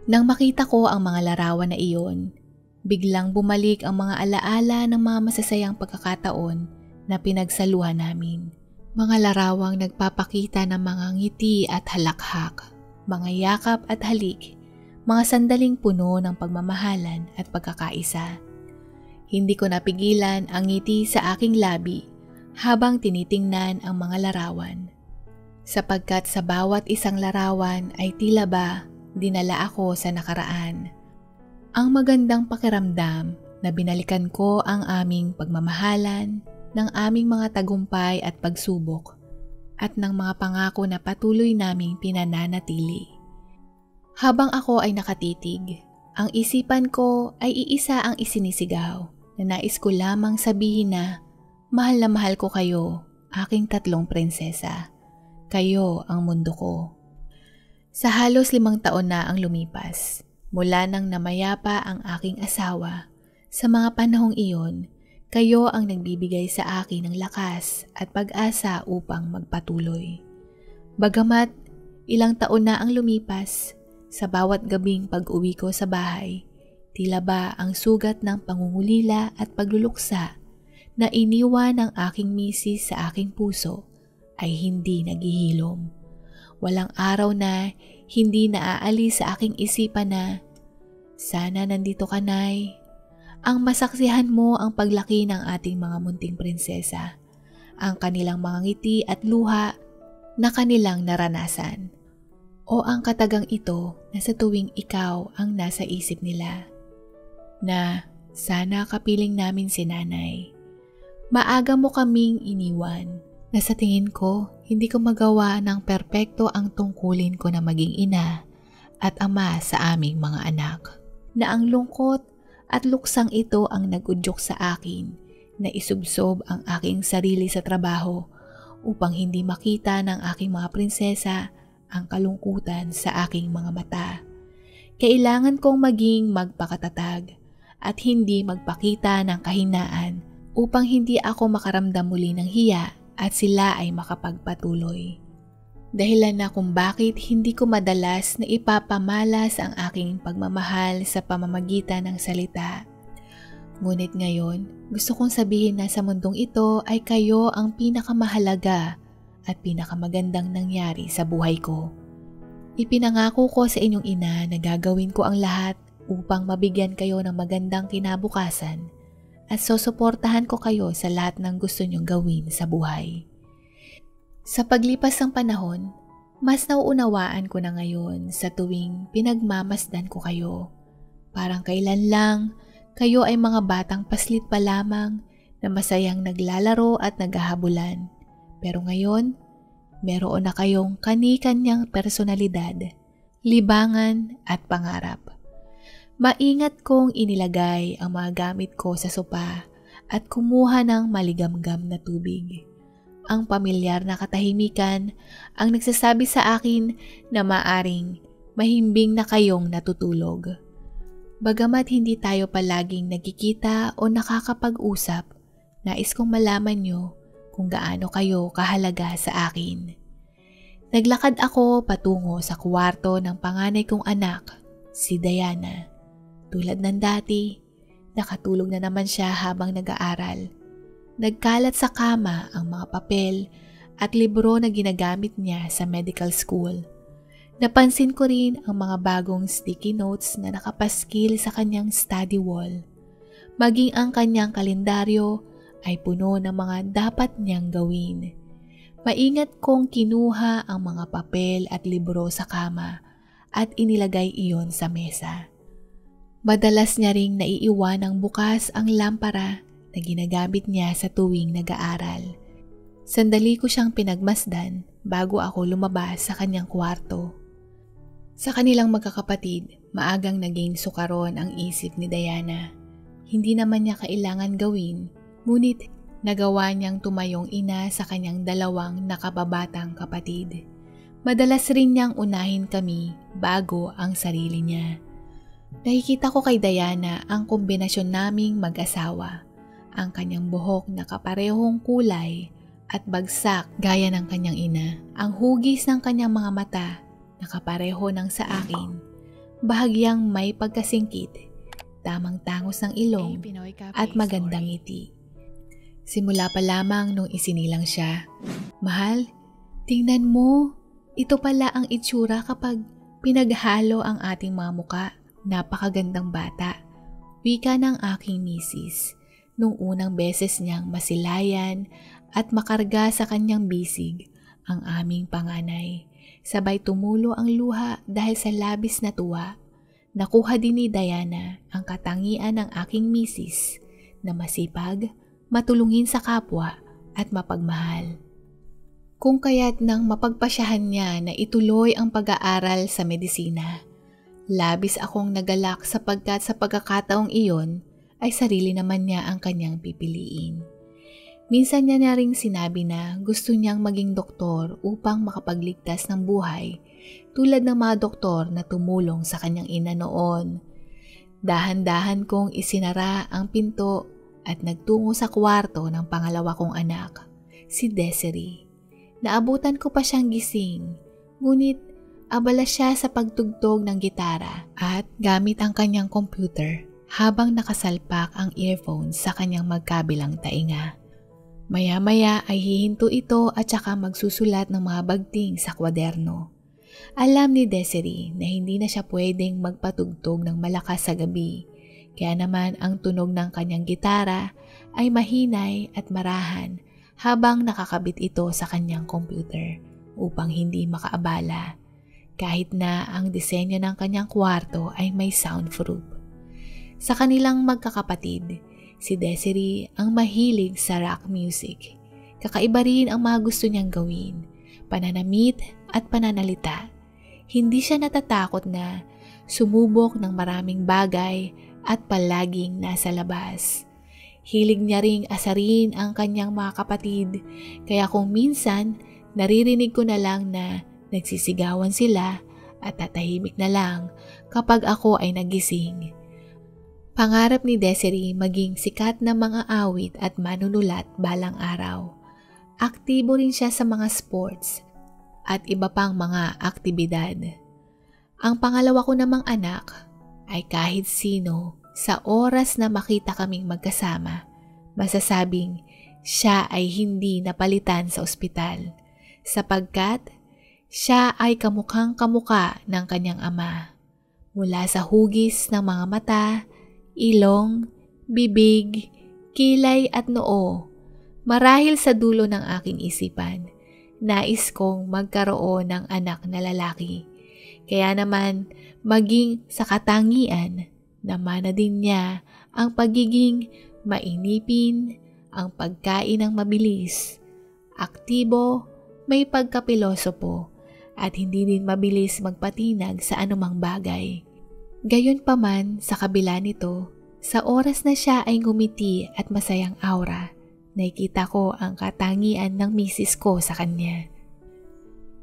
Nang makita ko ang mga larawan na iyon, biglang bumalik ang mga alaala ng mga masasayang pagkakataon na pinagsaluhan namin. Mga larawang nagpapakita ng mga ngiti at halakhak, mga yakap at halik, mga sandaling puno ng pagmamahalan at pagkakaisa. Hindi ko napigilan ang ngiti sa aking labi habang tinitingnan ang mga larawan. Sapagkat sa bawat isang larawan ay tila ba dinala ako sa nakaraan. Ang magandang pakiramdam na binalikan ko ang aming pagmamahalan, ng aming mga tagumpay at pagsubok, at ng mga pangako na patuloy naming pinananatili. Habang ako ay nakatitig, ang isipan ko ay iisa ang isinisigaw na nais ko lamang sabihin na mahal ko kayo, aking 3 prinsesa. Kayo ang mundo ko. Sa halos 5 taon na ang lumipas, mula nang namayapa ang aking asawa, sa mga panahong iyon, kayo ang nagbibigay sa akin ng lakas at pag-asa upang magpatuloy. Bagamat ilang taon na ang lumipas, sa bawat gabing pag-uwi ko sa bahay, Tila ba ang sugat ng pangungulila at pagluluksa na iniwan ng aking misis sa aking puso ay hindi naghihilom. Walang araw na hindi naaalis sa aking isipan na, sana nandito ka, Nay. Ang masaksihan mo ang paglaki ng ating mga munting prinsesa, ang kanilang mga ngiti at luha na kanilang naranasan, o ang katagang ito na sa tuwing ikaw ang nasa isip nila. Na sana kapiling namin si Nanay. Maaga mo kaming iniwan na sa tingin ko hindi ko magawa ng perpekto ang tungkulin ko na maging ina at ama sa aming mga anak. Na ang lungkot at luksang ito ang nagudyok sa akin na isubsob ang aking sarili sa trabaho upang hindi makita ng aking mga prinsesa ang kalungkutan sa aking mga mata. Kailangan kong maging magpakatatag at hindi magpakita ng kahinaan upang hindi ako makaramdam muli ng hiya at sila ay makapagpatuloy. Dahilan na kung bakit hindi ko madalas na ipapamalas ang aking pagmamahal sa pamamagitan ng salita. Ngunit ngayon, gusto kong sabihin na sa mundong ito ay kayo ang pinakamahalaga at pinakamagandang nangyari sa buhay ko. Ipinangako ko sa inyong ina na gagawin ko ang lahat upang mabigyan kayo ng magandang kinabukasan at susuportahan ko kayo sa lahat ng gusto nyong gawin sa buhay. Sa paglipas ng panahon, mas nauunawaan ko na ngayon sa tuwing pinagmamasdan ko kayo. Parang kailan lang kayo ay mga batang paslit pa lamang na masayang naglalaro at naghahabulan. Pero ngayon, meron na kayong kani-kanyang personalidad, libangan at pangarap. Maingat kong inilagay ang mga gamit ko sa sopa at kumuha ng maligamgam na tubig. Ang pamilyar na katahimikan ang nagsasabi sa akin na maaring mahimbing na kayong natutulog. Bagamat hindi tayo palaging nagkikita o nakakapag-usap, nais kong malaman nyo kung gaano kayo kahalaga sa akin. Naglakad ako patungo sa kwarto ng panganay kong anak, si Diana. Tulad ng dati, nakatulog na naman siya habang nag-aaral. Nagkalat sa kama ang mga papel at libro na ginagamit niya sa medical school. Napansin ko rin ang mga bagong sticky notes na nakapaskil sa kanyang study wall. Maging ang kanyang kalendaryo ay puno ng mga dapat niyang gawin. Maingat kong kinuha ang mga papel at libro sa kama at inilagay iyon sa mesa. Madalas niya ring naiiwan ng bukas ang lampara na ginagamit niya sa tuwing nag-aaral. Sandali ko siyang pinagmasdan bago ako lumabas sa kanyang kwarto. Sa kanilang magkakapatid, maagang naging sukaron ang isip ni Diana. Hindi naman niya kailangan gawin, ngunit nagawa niyang tumayong ina sa kanyang dalawang nakababatang kapatid. Madalas rin niyang unahin kami bago ang sarili niya. Nakikita ko kay Diana ang kombinasyon naming mag-asawa. Ang kanyang buhok na kaparehong kulay at bagsak gaya ng kanyang ina. Ang hugis ng kanyang mga mata na kapareho ng sa akin. Bahagyang may pagkasingkit, tamang tangos ng ilong at magandang ngiti. Simula pa lamang nung isinilang siya. Mahal, tingnan mo, ito pala ang itsura kapag pinaghalo ang ating mga muka. Napakagandang bata, wika ng aking misis, nung unang beses niyang masilayan at makarga sa kanyang bisig ang aming panganay. Sabay tumulo ang luha dahil sa labis na tuwa. Nakuha din ni Diana ang katangian ng aking misis na masipag, matulungin sa kapwa at mapagmahal. Kung kaya't nang mapagpasyahan niya na ituloy ang pag-aaral sa medisina, labis akong nagalak sapagkat sa pagkakataong iyon ay sarili naman niya ang kanyang pipiliin. Minsan niya na ring sinabi na gusto niyang maging doktor upang makapagligtas ng buhay tulad ng mga doktor na tumulong sa kanyang ina noon. Dahan-dahan kong isinara ang pinto at nagtungo sa kwarto ng pangalawa kong anak, si Desiree. Naabutan ko pa siyang gising, ngunit abala siya sa pagtugtog ng gitara at gamit ang kanyang computer habang nakasalpak ang earphones sa kanyang magkabilang tainga. Maya-maya ay hihinto ito at saka magsusulat ng mga bagting sa kwaderno. Alam ni Desiree na hindi na siya pwedeng magpatugtog ng malakas sa gabi, kaya naman ang tunog ng kanyang gitara ay mahinay at marahan habang nakakabit ito sa kanyang computer upang hindi makaabala, kahit na ang disenyo ng kanyang kwarto ay may soundproof. Sa kanilang magkakapatid, si Desiree ang mahilig sa rock music. Kakaiba rin ang mga gusto niyang gawin, pananamit at pananalita. Hindi siya natatakot na sumubok ng maraming bagay at palaging nasa labas. Hilig niya ring asarin ang kanyang mga kapatid, kaya kung minsan naririnig ko na lang na nagsisigawan sila at tatahimik na lang kapag ako ay nagising. Pangarap ni Desiree maging sikat na mga awit at manunulat balang araw. Aktibo rin siya sa mga sports at iba pang mga aktibidad. Ang pangalawa ko namang anak ay kahit sino sa oras na makita kaming magkasama, masasabing siya ay hindi napalitan sa ospital sapagkat siya ay kamukhang kamuka ng kanyang ama. Mula sa hugis ng mga mata, ilong, bibig, kilay at noo, marahil sa dulo ng aking isipan, nais kong magkaroon ng anak na lalaki. Kaya naman maging sa katangian, namana din niya ang pagiging mainipin, ang pagkain ng mabilis, aktibo, may pagkapilosopo, at hindi din mabilis magpatinag sa anumang bagay. Gayunpaman sa kabila nito, sa oras na siya ay ngumiti at masayang aura, nakikita ko ang katangian ng misis ko sa kanya.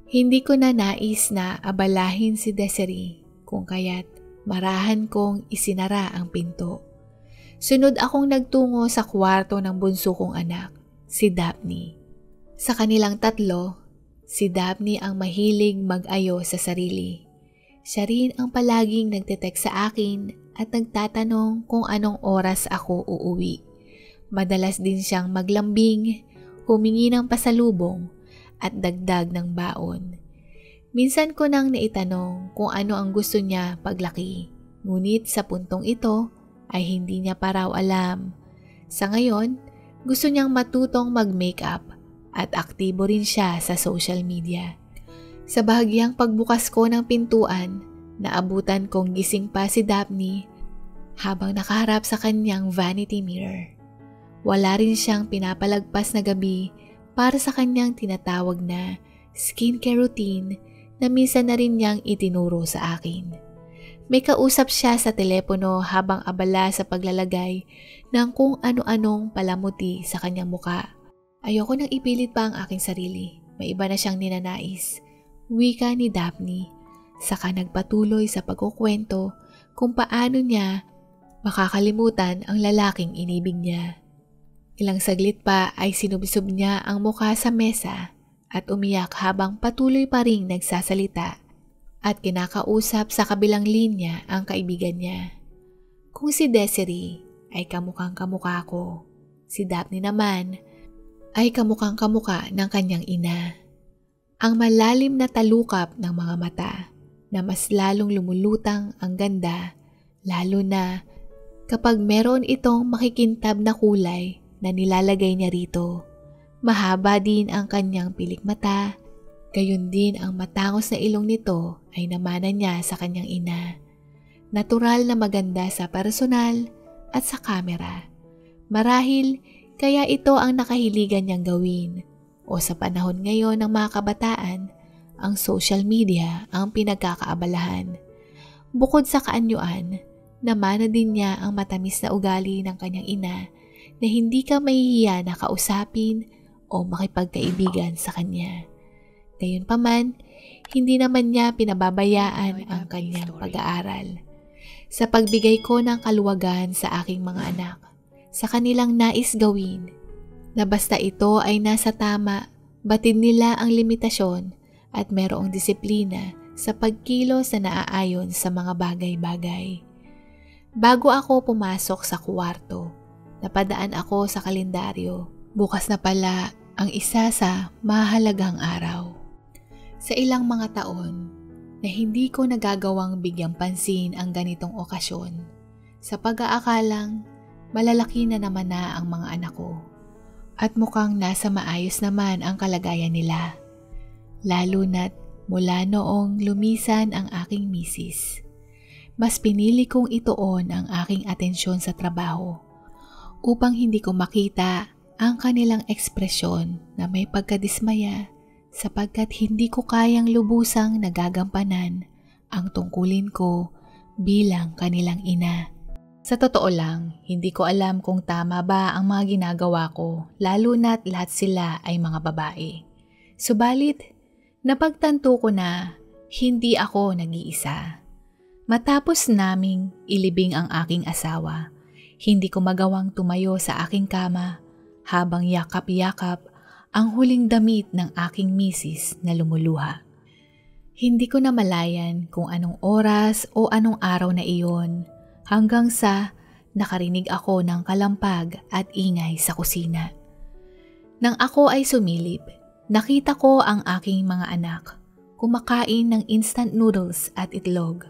Hindi ko na nais na abalahin si Desiree, kung kaya't marahan kong isinara ang pinto. Sunod akong nagtungo sa kwarto ng bunso kong anak, si Daphne. Sa kanilang tatlo, si Daphne ang mahilig mag-ayos sa sarili. Siya rin ang palaging nagte-text sa akin at nagtatanong kung anong oras ako uuwi. Madalas din siyang maglambing, humingi ng pasalubong at dagdag ng baon. Minsan ko nang naitanong kung ano ang gusto niya paglaki, ngunit sa puntong ito ay hindi niya pa raw alam. Sa ngayon, gusto niyang matutong mag-makeup at aktibo rin siya sa social media. Sa bahagyang pagbukas ko ng pintuan, naabutan kong gising pa si Daphne habang nakaharap sa kanyang vanity mirror. Wala rin siyang pinapalagpas na gabi para sa kanyang tinatawag na skincare routine na minsan na rin niyang itinuro sa akin. May kausap siya sa telepono habang abala sa paglalagay ng kung ano-anong palamuti sa kanyang muka. Ayoko nang ipilit pa ang aking sarili. May iba na siyang ninanais. Wika ni Daphne, saka nagpatuloy sa pagkukwento kung paano niya makakalimutan ang lalaking inibig niya. Ilang saglit pa ay sinubsob niya ang mukha sa mesa at umiyak habang patuloy pa ring nagsasalita at kinakausap sa kabilang linya ang kaibigan niya. Kung si Desiree ay kamukhang kamukha ko, si Daphne naman ay kamukhang kamuka ng kanyang ina. Ang malalim na talukap ng mga mata na mas lalong lumulutang ang ganda, lalo na kapag meron itong makikintab na kulay na nilalagay niya rito. Mahaba din ang kanyang pilik mata, gayon din ang matangos na ilong nito ay namana niya sa kanyang ina. Natural na maganda sa personal at sa kamera. Marahil kaya ito ang nakahiligan niyang gawin. O sa panahon ngayon ng mga kabataan, ang social media ang pinagkakaabalahan. Bukod sa kaanyuan, namana din niya ang matamis na ugali ng kanyang ina na hindi ka mahihiya na kausapin o makipagkaibigan sa kanya. Gayunpaman, hindi naman niya pinababayaan ang kanyang pag-aaral. Sa pagbigay ko ng kaluwagan sa aking mga anak, sa kanilang nais gawin, na basta ito ay nasa tama, batid nila ang limitasyon at merong disiplina sa pagkilos na naaayon sa mga bagay-bagay. Bago ako pumasok sa kwarto, napadaan ako sa kalendaryo. Bukas na pala ang isa sa mahalagang araw. Sa ilang mga taon na hindi ko nagagawang bigyang pansin ang ganitong okasyon, sa pag-aakalang malalaki na naman na ang mga anak ko at mukhang nasa maayos naman ang kalagayan nila. Lalo na't mula noong lumisan ang aking misis, mas pinili kong ituon ang aking atensyon sa trabaho upang hindi ko makita ang kanilang ekspresyon na may pagkadismaya sapagkat hindi ko kayang lubusang nagagampanan ang tungkulin ko bilang kanilang ina. Sa totoo lang, hindi ko alam kung tama ba ang mga ginagawa ko, lalo na't lahat sila ay mga babae. Subalit, napagtanto ko na hindi ako nag-iisa. Matapos naming ilibing ang aking asawa, hindi ko magawang tumayo sa aking kama habang yakap-yakap ang huling damit ng aking misis na lumuluha. Hindi ko na malayan kung anong oras o anong araw na iyon hanggang sa nakarinig ako ng kalampag at ingay sa kusina. Nang ako ay sumilip, nakita ko ang aking mga anak kumakain ng instant noodles at itlog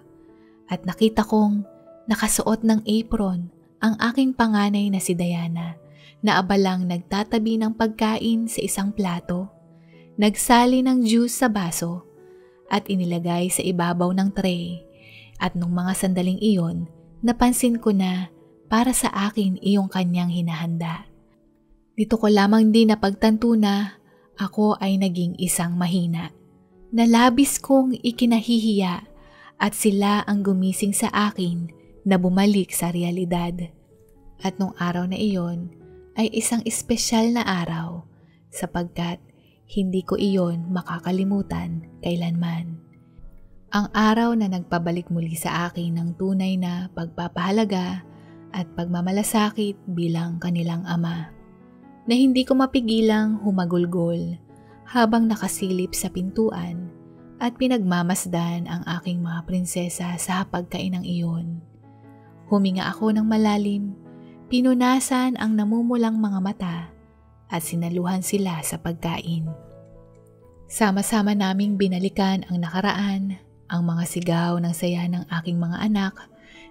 at nakita kong nakasuot ng apron ang aking panganay na si Diana na abalang nagtatabi ng pagkain sa isang plato, nagsali ng juice sa baso at inilagay sa ibabaw ng tray. At nung mga sandaling iyon, napansin ko na para sa akin iyong kanyang hinahanda. Dito ko lamang din napagtanto na ako ay naging isang mahina. Nalabis kong ikinahihiya at sila ang gumising sa akin na bumalik sa realidad. At nung araw na iyon ay isang espesyal na araw sapagkat hindi ko iyon makakalimutan kailanman. Ang araw na nagpabalik muli sa akin ng tunay na pagpapahalaga at pagmamalasakit bilang kanilang ama, na hindi ko mapigilang humagulgol habang nakasilip sa pintuan at pinagmamasdan ang aking mga prinsesa sa hapagkainang iyon. Huminga ako ng malalim, pinunasan ang namumulang mga mata at sinaluhan sila sa pagkain. Sama-sama naming binalikan ang nakaraan, ang mga sigaw ng saya ng aking mga anak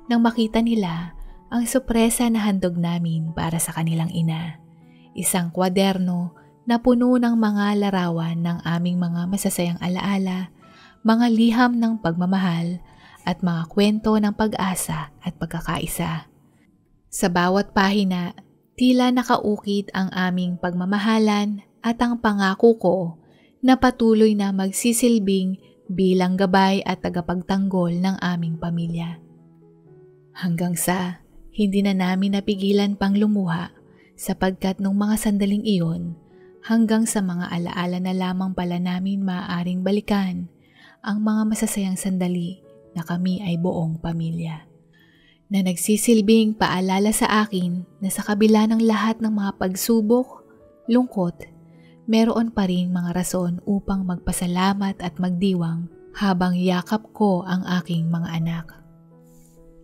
nang makita nila ang sorpresa na handog namin para sa kanilang ina. Isang kwaderno na puno ng mga larawan ng aming mga masasayang alaala, mga liham ng pagmamahal at mga kwento ng pag-asa at pagkakaisa. Sa bawat pahina, tila nakaukit ang aming pagmamahalan at ang pangako ko na patuloy na magsisilbing bilang gabay at tagapagtanggol ng aming pamilya. Hanggang sa hindi na namin napigilan pang lumuha sapagkat nung mga sandaling iyon, hanggang sa mga alaala na lamang pala namin maaaring balikan ang mga masasayang sandali na kami ay buong pamilya. Na nagsisilbing paalala sa akin na sa kabila ng lahat ng mga pagsubok, lungkot, meron pa rin mga rason upang magpasalamat at magdiwang habang yakap ko ang aking mga anak.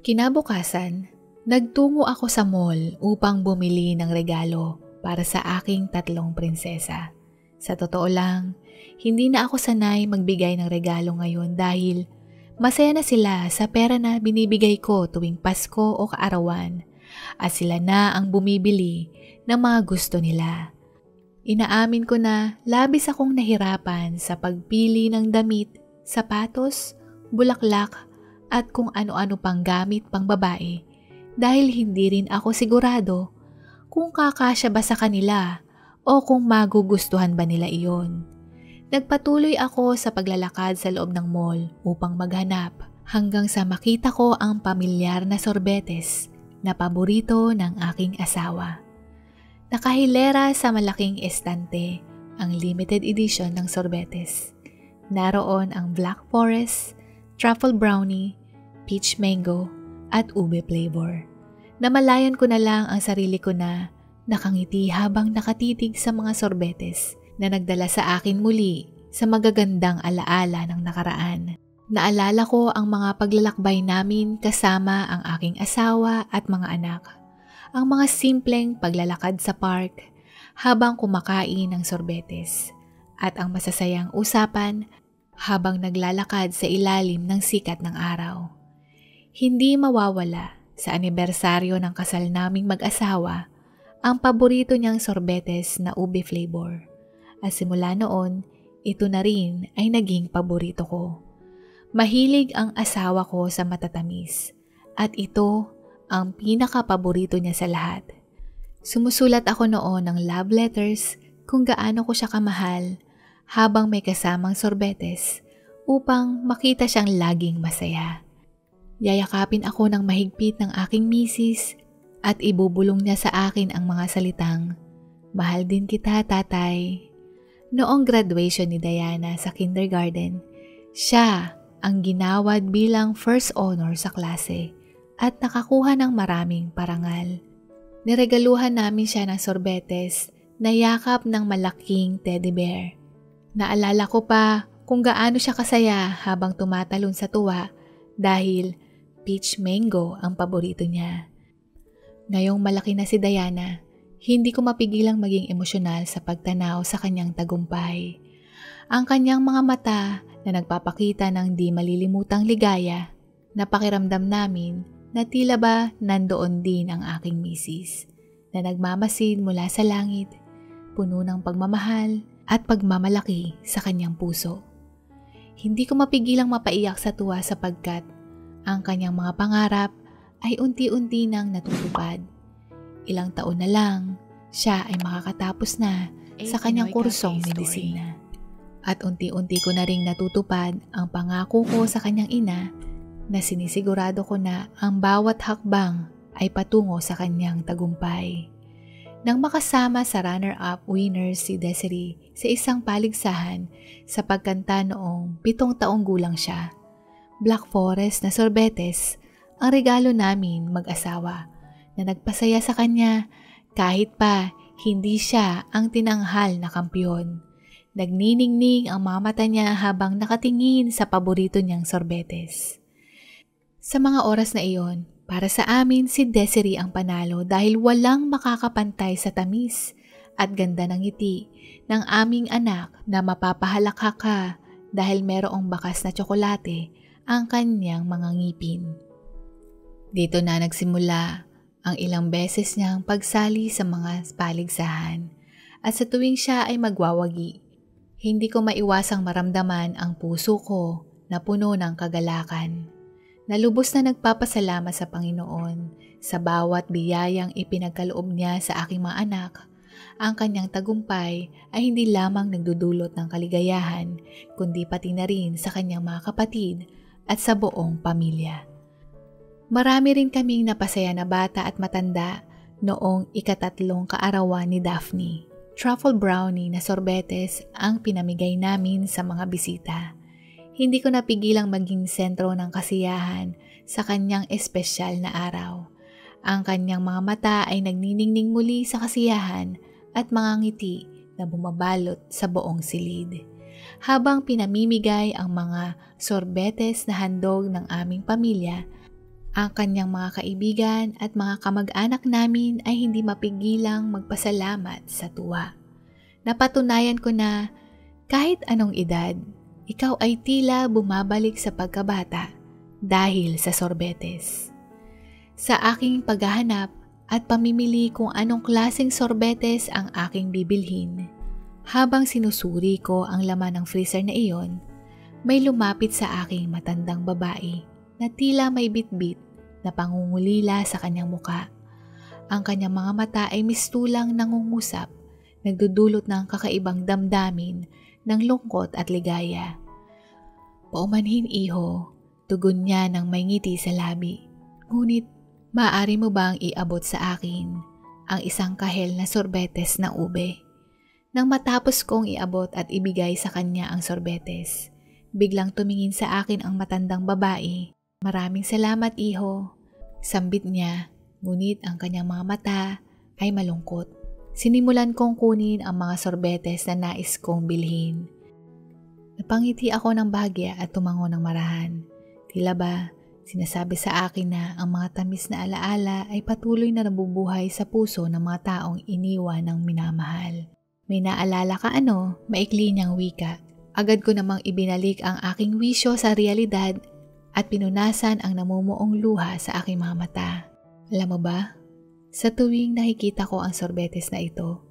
Kinabukasan, nagtungo ako sa mall upang bumili ng regalo para sa aking 3 prinsesa. Sa totoo lang, hindi na ako sanay magbigay ng regalo ngayon dahil masaya na sila sa pera na binibigay ko tuwing Pasko o kaarawan at sila na ang bumibili ng mga gusto nila. Inaamin ko na labis akong nahirapan sa pagpili ng damit, sapatos, bulaklak at kung ano-ano pang gamit pang babae dahil hindi rin ako sigurado kung kakasya ba sa kanila o kung magugustuhan ba nila iyon. Nagpatuloy ako sa paglalakad sa loob ng mall upang maghanap hanggang sa makita ko ang pamilyar na sorbetes na paborito ng aking asawa. Nakahilera sa malaking estante ang limited edition ng sorbetes. Naroon ang Black Forest, Truffle Brownie, Peach Mango at Ube flavor. Namalayan ko na lang ang sarili ko na nakangiti habang nakatitig sa mga sorbetes na nagdala sa akin muli sa magagandang alaala ng nakaraan. Naalala ko ang mga paglalakbay namin kasama ang aking asawa at mga anak. Ang mga simpleng paglalakad sa park habang kumakain ng sorbetes at ang masasayang usapan habang naglalakad sa ilalim ng sikat ng araw. Hindi mawawala sa anibersaryo ng kasal naming mag-asawa ang paborito niyang sorbetes na ube flavor. At simula noon, ito na rin ay naging paborito ko. Mahilig ang asawa ko sa matatamis at ito ang pinaka-paborito niya sa lahat. Sumusulat ako noon ng love letters kung gaano ko siya kamahal habang may kasamang sorbetes upang makita siyang laging masaya. Yayakapin ako ng mahigpit ng aking misis at ibubulong niya sa akin ang mga salitang, "Mahal din kita, tatay." Noong graduation ni Diana sa kindergarten, siya ang ginawad bilang first honor sa klase at nakakuha ng maraming parangal. Niregaluhan namin siya ng sorbetes na yakap ng malaking teddy bear. Naalala ko pa kung gaano siya kasaya habang tumatalon sa tuwa dahil peach mango ang paborito niya. Ngayong malaki na si Diana, hindi ko mapigilang maging emosyonal sa pagtanaw sa kanyang tagumpay. Ang kanyang mga mata na nagpapakita ng di malilimutang ligaya na pakiramdam namin na tila ba nandoon din ang aking misis na nagmamasid mula sa langit, puno ng pagmamahal at pagmamalaki sa kanyang puso. Hindi ko mapigilang mapaiyak sa tuwa sapagkat ang kanyang mga pangarap ay unti-unti nang natutupad. Ilang taon na lang, siya ay makakatapos na sa kanyang kursong medisina. At unti-unti ko na ring natutupad ang pangako ko sa kanyang ina na sinisigurado ko na ang bawat hakbang ay patungo sa kanyang tagumpay. Nang makasama sa runner-up winner si Desiree sa isang paligsahan sa pagkanta noong 7 taong gulang siya, Black Forest na sorbetes ang regalo namin mag-asawa na nagpasaya sa kanya kahit pa hindi siya ang tinanghal na kampiyon. Nagniningning ang mga mata niya habang nakatingin sa paborito niyang sorbetes. Sa mga oras na iyon, para sa amin si Desiree ang panalo dahil walang makakapantay sa tamis at ganda ng ngiti ng aming anak na mapapahalakha ka dahil merong bakas na tsokolate ang kanyang mga ngipin. Dito na nagsimula ang ilang beses niyang pagsali sa mga paligsahan at sa tuwing siya ay magwawagi, hindi ko maiwasang maramdaman ang puso ko na puno ng kagalakan. Nalubos na nagpapasalamat sa Panginoon sa bawat biyayang ipinagkaloob niya sa aking mga anak. Ang kanyang tagumpay ay hindi lamang nagdudulot ng kaligayahan, kundi pati na rin sa kanyang mga kapatid at sa buong pamilya. Marami rin kaming napasaya na bata at matanda noong ika-3 kaarawan ni Daphne. Truffle brownie na sorbetes ang pinamigay namin sa mga bisita. Hindi ko napigilang maging sentro ng kasiyahan sa kanyang espesyal na araw. Ang kanyang mga mata ay nagniningning muli sa kasiyahan at mga ngiti na bumabalot sa buong silid. Habang pinamimigay ang mga sorbetes na handog ng aming pamilya, ang kanyang mga kaibigan at mga kamag-anak namin ay hindi mapigilang magpasalamat sa tuwa. Napatunayan ko na kahit anong edad, ikaw ay tila bumabalik sa pagkabata dahil sa sorbetes. Sa aking paghahanap at pamimili kung anong klaseng sorbetes ang aking bibilhin, habang sinusuri ko ang laman ng freezer na iyon, may lumapit sa aking matandang babae na tila may bitbit na pangungulila sa kanyang muka. Ang kanyang mga mata ay mistulang nangungusap, nagdudulot ng kakaibang damdamin ng lungkot at ligaya. "Paumanhin, iho," tugon niya ng may ngiti sa labi. "Ngunit, maaari mo bang iabot sa akin ang isang kahel na sorbetes na ube?" Nang matapos kong iabot at ibigay sa kanya ang sorbetes, biglang tumingin sa akin ang matandang babae. "Maraming salamat, iho," sambit niya, ngunit ang kanyang mga mata ay malungkot. Sinimulan kong kunin ang mga sorbetes na nais kong bilhin. Napangiti ako ng bahagya at tumango ng marahan. Tila ba, sinasabi sa akin na ang mga tamis na alaala ay patuloy na nabubuhay sa puso ng mga taong iniwan ng minamahal. May naalala ka ano? Maikli niyang wika. Agad ko namang ibinalik ang aking wisyo sa realidad at pinunasan ang namumuong luha sa aking mga mata. Alam mo ba? Sa tuwing nakikita ko ang sorbetes na ito,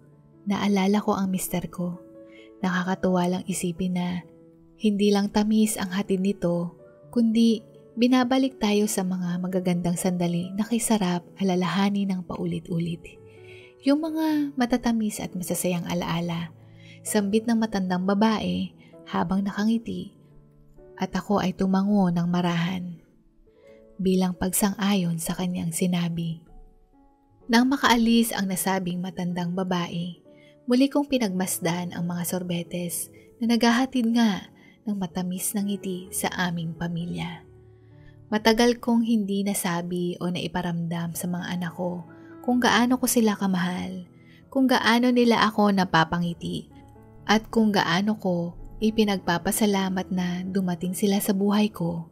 naalala ko ang mister ko. Nakakatuwa lang isipin na hindi lang tamis ang hatid nito, kundi binabalik tayo sa mga magagandang sandali na kay sarap alalahanin ng paulit-ulit. Yung mga matatamis at masasayang alaala, sambit ng matandang babae habang nakangiti at ako ay tumango ng marahan bilang pagsang-ayon sa kanyang sinabi. Nang makaalis ang nasabing matandang babae, muli kong pinagmasdan ang mga sorbetes na naghahatid nga ng matamis na ngiti sa aming pamilya. Matagal kong hindi nasabi o naiparamdam sa mga anak ko kung gaano ko sila kamahal, kung gaano nila ako napapangiti, at kung gaano ko ipinagpapasalamat na dumating sila sa buhay ko.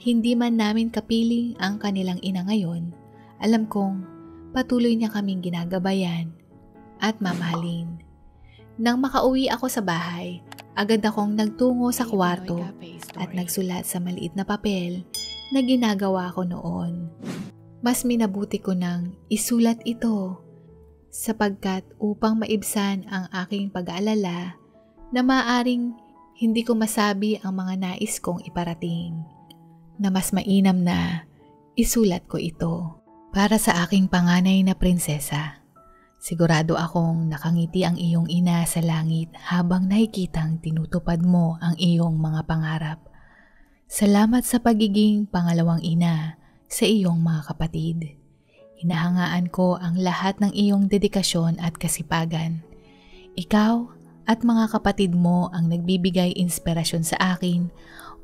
Hindi man namin kapiling ang kanilang ina ngayon, alam kong patuloy niya kaming ginagabayan at mamahalin. Nang makauwi ako sa bahay, agad akong nagtungo sa kwarto at nagsulat sa maliit na papel na ginagawa ko noon. Mas minabuti ko nang isulat ito sapagkat upang maibsan ang aking pag-aalala na maaring hindi ko masabi ang mga nais kong iparating, na mas mainam na isulat ko ito para sa aking panganay na prinsesa. Sigurado akong nakangiti ang iyong ina sa langit habang nakikitang tinutupad mo ang iyong mga pangarap. Salamat sa pagiging pangalawang ina sa iyong mga kapatid. Hinahangaan ko ang lahat ng iyong dedikasyon at kasipagan. Ikaw at mga kapatid mo ang nagbibigay inspirasyon sa akin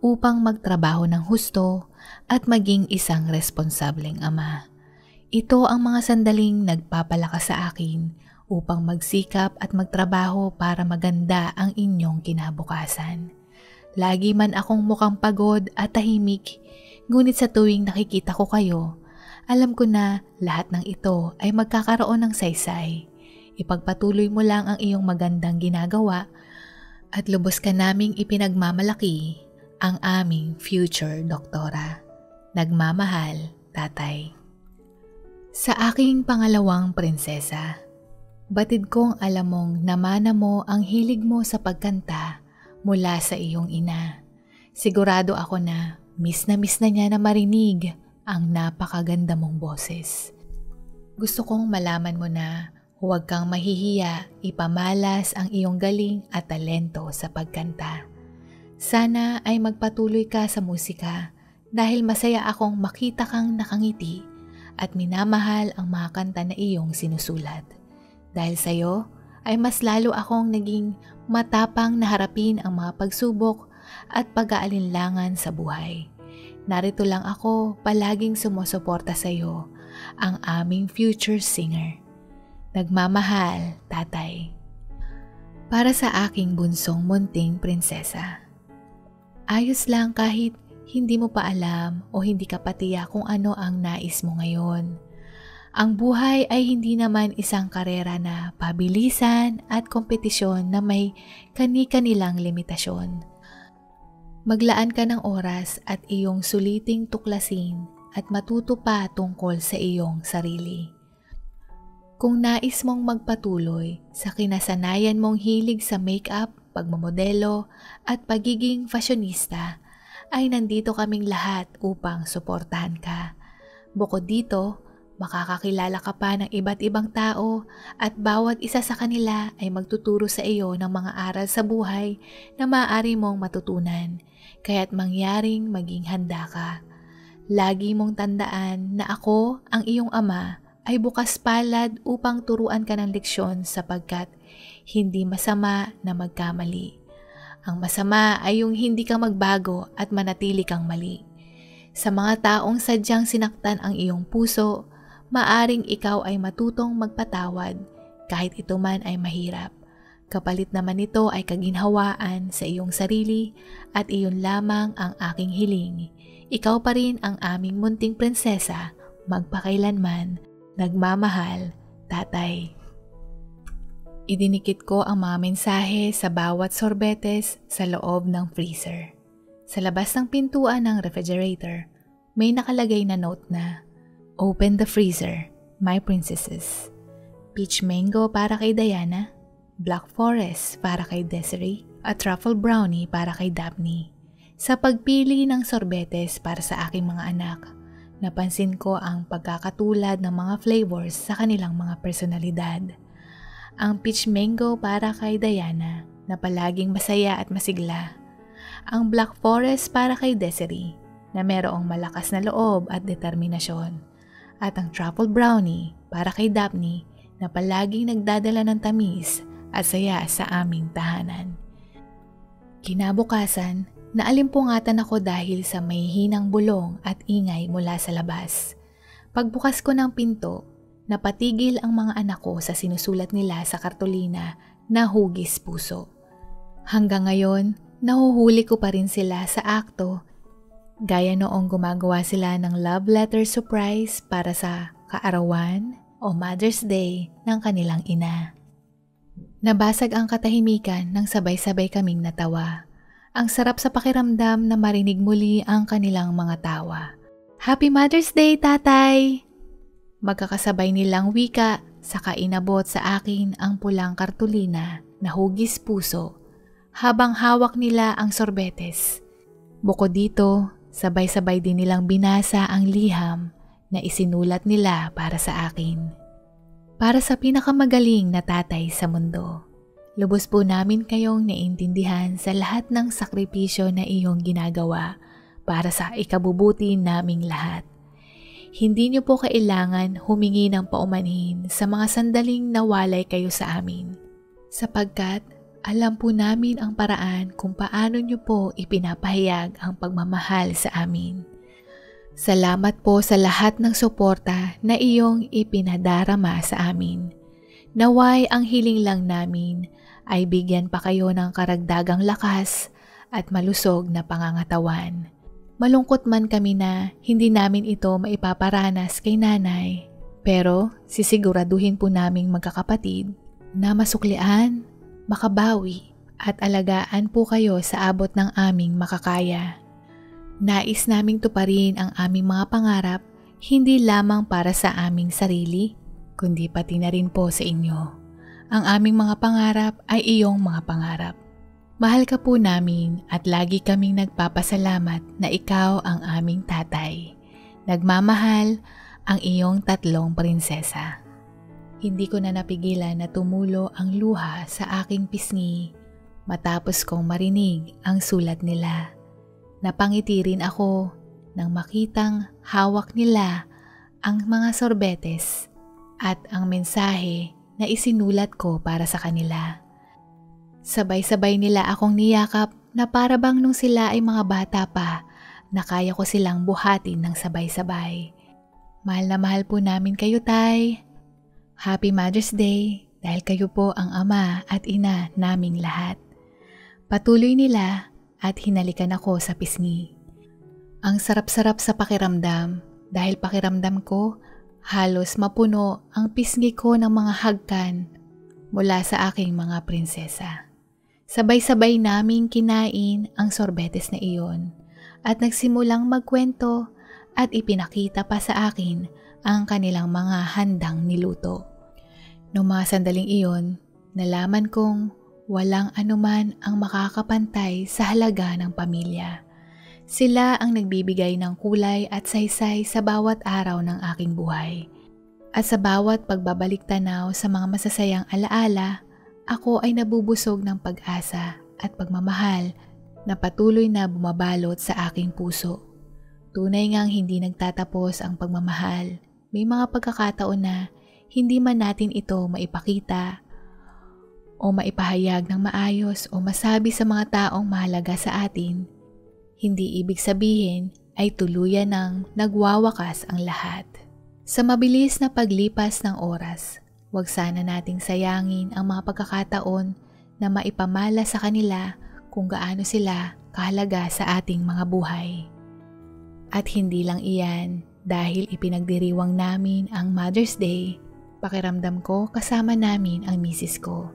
upang magtrabaho ng husto at maging isang responsableng ama. Ito ang mga sandaling nagpapalakas sa akin upang magsikap at magtrabaho para maganda ang inyong kinabukasan. Lagi man akong mukhang pagod at tahimik, ngunit sa tuwing nakikita ko kayo, alam ko na lahat ng ito ay magkakaroon ng saysay. Ipagpatuloy mo lang ang iyong magandang ginagawa at lubos ka naming ipinagmamalaki ang aming future doktora. Nagmamahal, Tatay. Sa aking pangalawang prinsesa, batid kong alam mong namana mo ang hilig mo sa pagkanta mula sa iyong ina. Sigurado ako na miss na niya na marinig ang napakaganda mong boses. Gusto kong malaman mo na huwag kang mahihiya ipamalas ang iyong galing at talento sa pagkanta. Sana ay magpatuloy ka sa musika dahil masaya akong makita kang nakangiti at minamahal ang mga kanta na iyong sinusulat. Dahil sa iyo ay mas lalo akong naging matapang na harapin ang mga pagsubok at pag-aalinlangan sa buhay. Narito lang ako palaging sumusuporta sa iyo, ang aming future singer. Nagmamahal, Tatay. Para sa aking bunsong munting prinsesa. Ayos lang kahit hindi mo pa alam o hindi ka patiya kung ano ang nais mo ngayon. Ang buhay ay hindi naman isang karera na pabilisan at kompetisyon na may kani-kanilang limitasyon. Maglaan ka ng oras at iyong suliting tuklasin at matuto pa tungkol sa iyong sarili. Kung nais mong magpatuloy sa kinasanayan mong hilig sa makeup, pagmamodelo at pagiging fashionista, ay nandito kaming lahat upang suportahan ka. Bukod dito, makakakilala ka pa ng iba't ibang tao at bawat isa sa kanila ay magtuturo sa iyo ng mga aral sa buhay na maaari mong matutunan, kaya't mangyaring maging handa ka. Lagi mong tandaan na ako, ang iyong ama, ay bukas palad upang turuan ka ng leksyon sapagkat hindi masama na magkamali. Ang masama ay yung hindi ka magbago at manatili kang mali. Sa mga taong sadyang sinaktan ang iyong puso, maaring ikaw ay matutong magpatawad kahit ito man ay mahirap. Kapalit naman nito ay kaginhawaan sa iyong sarili at iyon lamang ang aking hiling. Ikaw pa rin ang aming munting prinsesa, magpakailanman, nagmamahal, Tatay. Idinikit ko ang mga mensahe sa bawat sorbetes sa loob ng freezer. Sa labas ng pintuan ng refrigerator, may nakalagay na note na, "Open the freezer, my princesses." Peach mango para kay Diana, Black Forest para kay Desiree, at truffle brownie para kay Daphne. Sa pagpili ng sorbetes para sa aking mga anak, napansin ko ang pagkakatulad ng mga flavors sa kanilang mga personalidad. Ang peach mango para kay Diana na palaging masaya at masigla. Ang Black Forest para kay Desiree na merong malakas na loob at determinasyon. At ang truffle brownie para kay Daphne na palaging nagdadala ng tamis at saya sa aming tahanan. Kinabukasan, naalimpungatan ako dahil sa mahihinang bulong at ingay mula sa labas. Pagbukas ko ng pinto, napatigil ang mga anak ko sa sinusulat nila sa kartolina na hugis puso. Hanggang ngayon, nahuhuli ko pa rin sila sa akto, gaya noong gumagawa sila ng love letter surprise para sa kaarawan o Mother's Day ng kanilang ina. Nabasag ang katahimikan nang sabay-sabay kaming natawa. Ang sarap sa pakiramdam na marinig muli ang kanilang mga tawa. "Happy Mother's Day, Tatay!" Magkakasabay nilang wika, saka inabot sa akin ang pulang kartulina na hugis puso habang hawak nila ang sorbetes. Bukod dito, sabay-sabay din nilang binasa ang liham na isinulat nila para sa akin. Para sa pinakamagaling na tatay sa mundo, lubos po namin kayong naiintindihan sa lahat ng sakripisyo na iyong ginagawa para sa ikabubuti naming lahat. Hindi niyo po kailangan humingi ng paumanhin sa mga sandaling nawalay kayo sa amin, sapagkat alam po namin ang paraan kung paano niyo po ipinapahayag ang pagmamahal sa amin. Salamat po sa lahat ng suporta na iyong ipinadarama sa amin. Naway ang hiling lang namin ay bigyan pa kayo ng karagdagang lakas at malusog na pangangatawan. Malungkot man kami na hindi namin ito maipaparanas kay nanay, pero sisiguraduhin po naming magkakapatid na masuklian, makabawi at alagaan po kayo sa abot ng aming makakaya. Nais naming tuparin ang aming mga pangarap hindi lamang para sa aming sarili, kundi pati na rin po sa inyo. Ang aming mga pangarap ay iyong mga pangarap. Mahal ka po namin at lagi kaming nagpapasalamat na ikaw ang aming tatay. Nagmamahal ang iyong 3 prinsesa. Hindi ko na napigilan na tumulo ang luha sa aking pisngi matapos kong marinig ang sulat nila. Napangiti rin ako nang makitang hawak nila ang mga sorbetes at ang mensahe na isinulat ko para sa kanila. Sabay-sabay nila akong niyakap na para bang nung sila ay mga bata pa na kaya ko silang buhatin ng sabay-sabay. Mahal na mahal po namin kayo, Tay. Happy Mother's Day dahil kayo po ang ama at ina naming lahat. Patuloy nila at hinalikan ako sa pisngi. Ang sarap-sarap sa pakiramdam dahil pakiramdam ko halos mapuno ang pisngi ko ng mga hagkan mula sa aking mga prinsesa. Sabay-sabay naming kinain ang sorbetes na iyon at nagsimulang magkwento at ipinakita pa sa akin ang kanilang mga handang niluto. Noong mga sandaling iyon, nalaman kong walang anuman ang makakapantay sa halaga ng pamilya. Sila ang nagbibigay ng kulay at saysay sa bawat araw ng aking buhay. At sa bawat pagbabalik tanaw sa mga masasayang alaala, ako ay nabubusog ng pag-asa at pagmamahal na patuloy na bumabalot sa aking puso. Tunay ngang hindi nagtatapos ang pagmamahal. May mga pagkakataon na hindi man natin ito maipakita o maipahayag ng maayos o masabi sa mga taong mahalaga sa atin, hindi ibig sabihin ay tuluyan ng nagwawakas ang lahat. Sa mabilis na paglipas ng oras, huwag sana nating sayangin ang mga pagkakataon na maipamala sa kanila kung gaano sila kahalaga sa ating mga buhay. At hindi lang iyan, dahil ipinagdiriwang namin ang Mother's Day, pakiramdam ko kasama namin ang misis ko,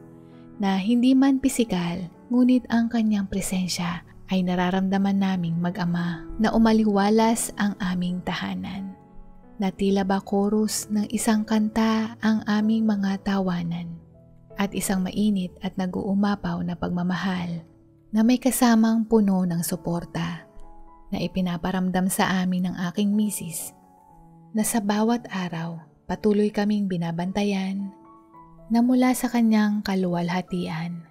na hindi man pisikal, ngunit ang kanyang presensya ay nararamdaman naming mag-ama na umaliwalas ang aming tahanan. Na tila ba chorus ng isang kanta ang aming mga tawanan, at isang mainit at nag-uumapaw na pagmamahal na may kasamang puno ng suporta na ipinaparamdam sa amin ng aking misis, na sa bawat araw patuloy kaming binabantayan na mula sa kanyang kaluwalhatian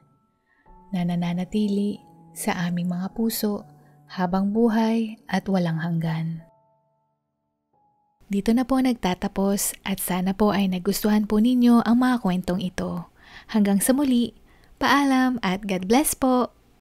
na nananatili sa aming mga puso habang buhay at walang hanggan. Dito na po nagtatapos at sana po ay nagustuhan po ninyo ang mga kwentong ito. Hanggang sa muli, paalam at God bless po!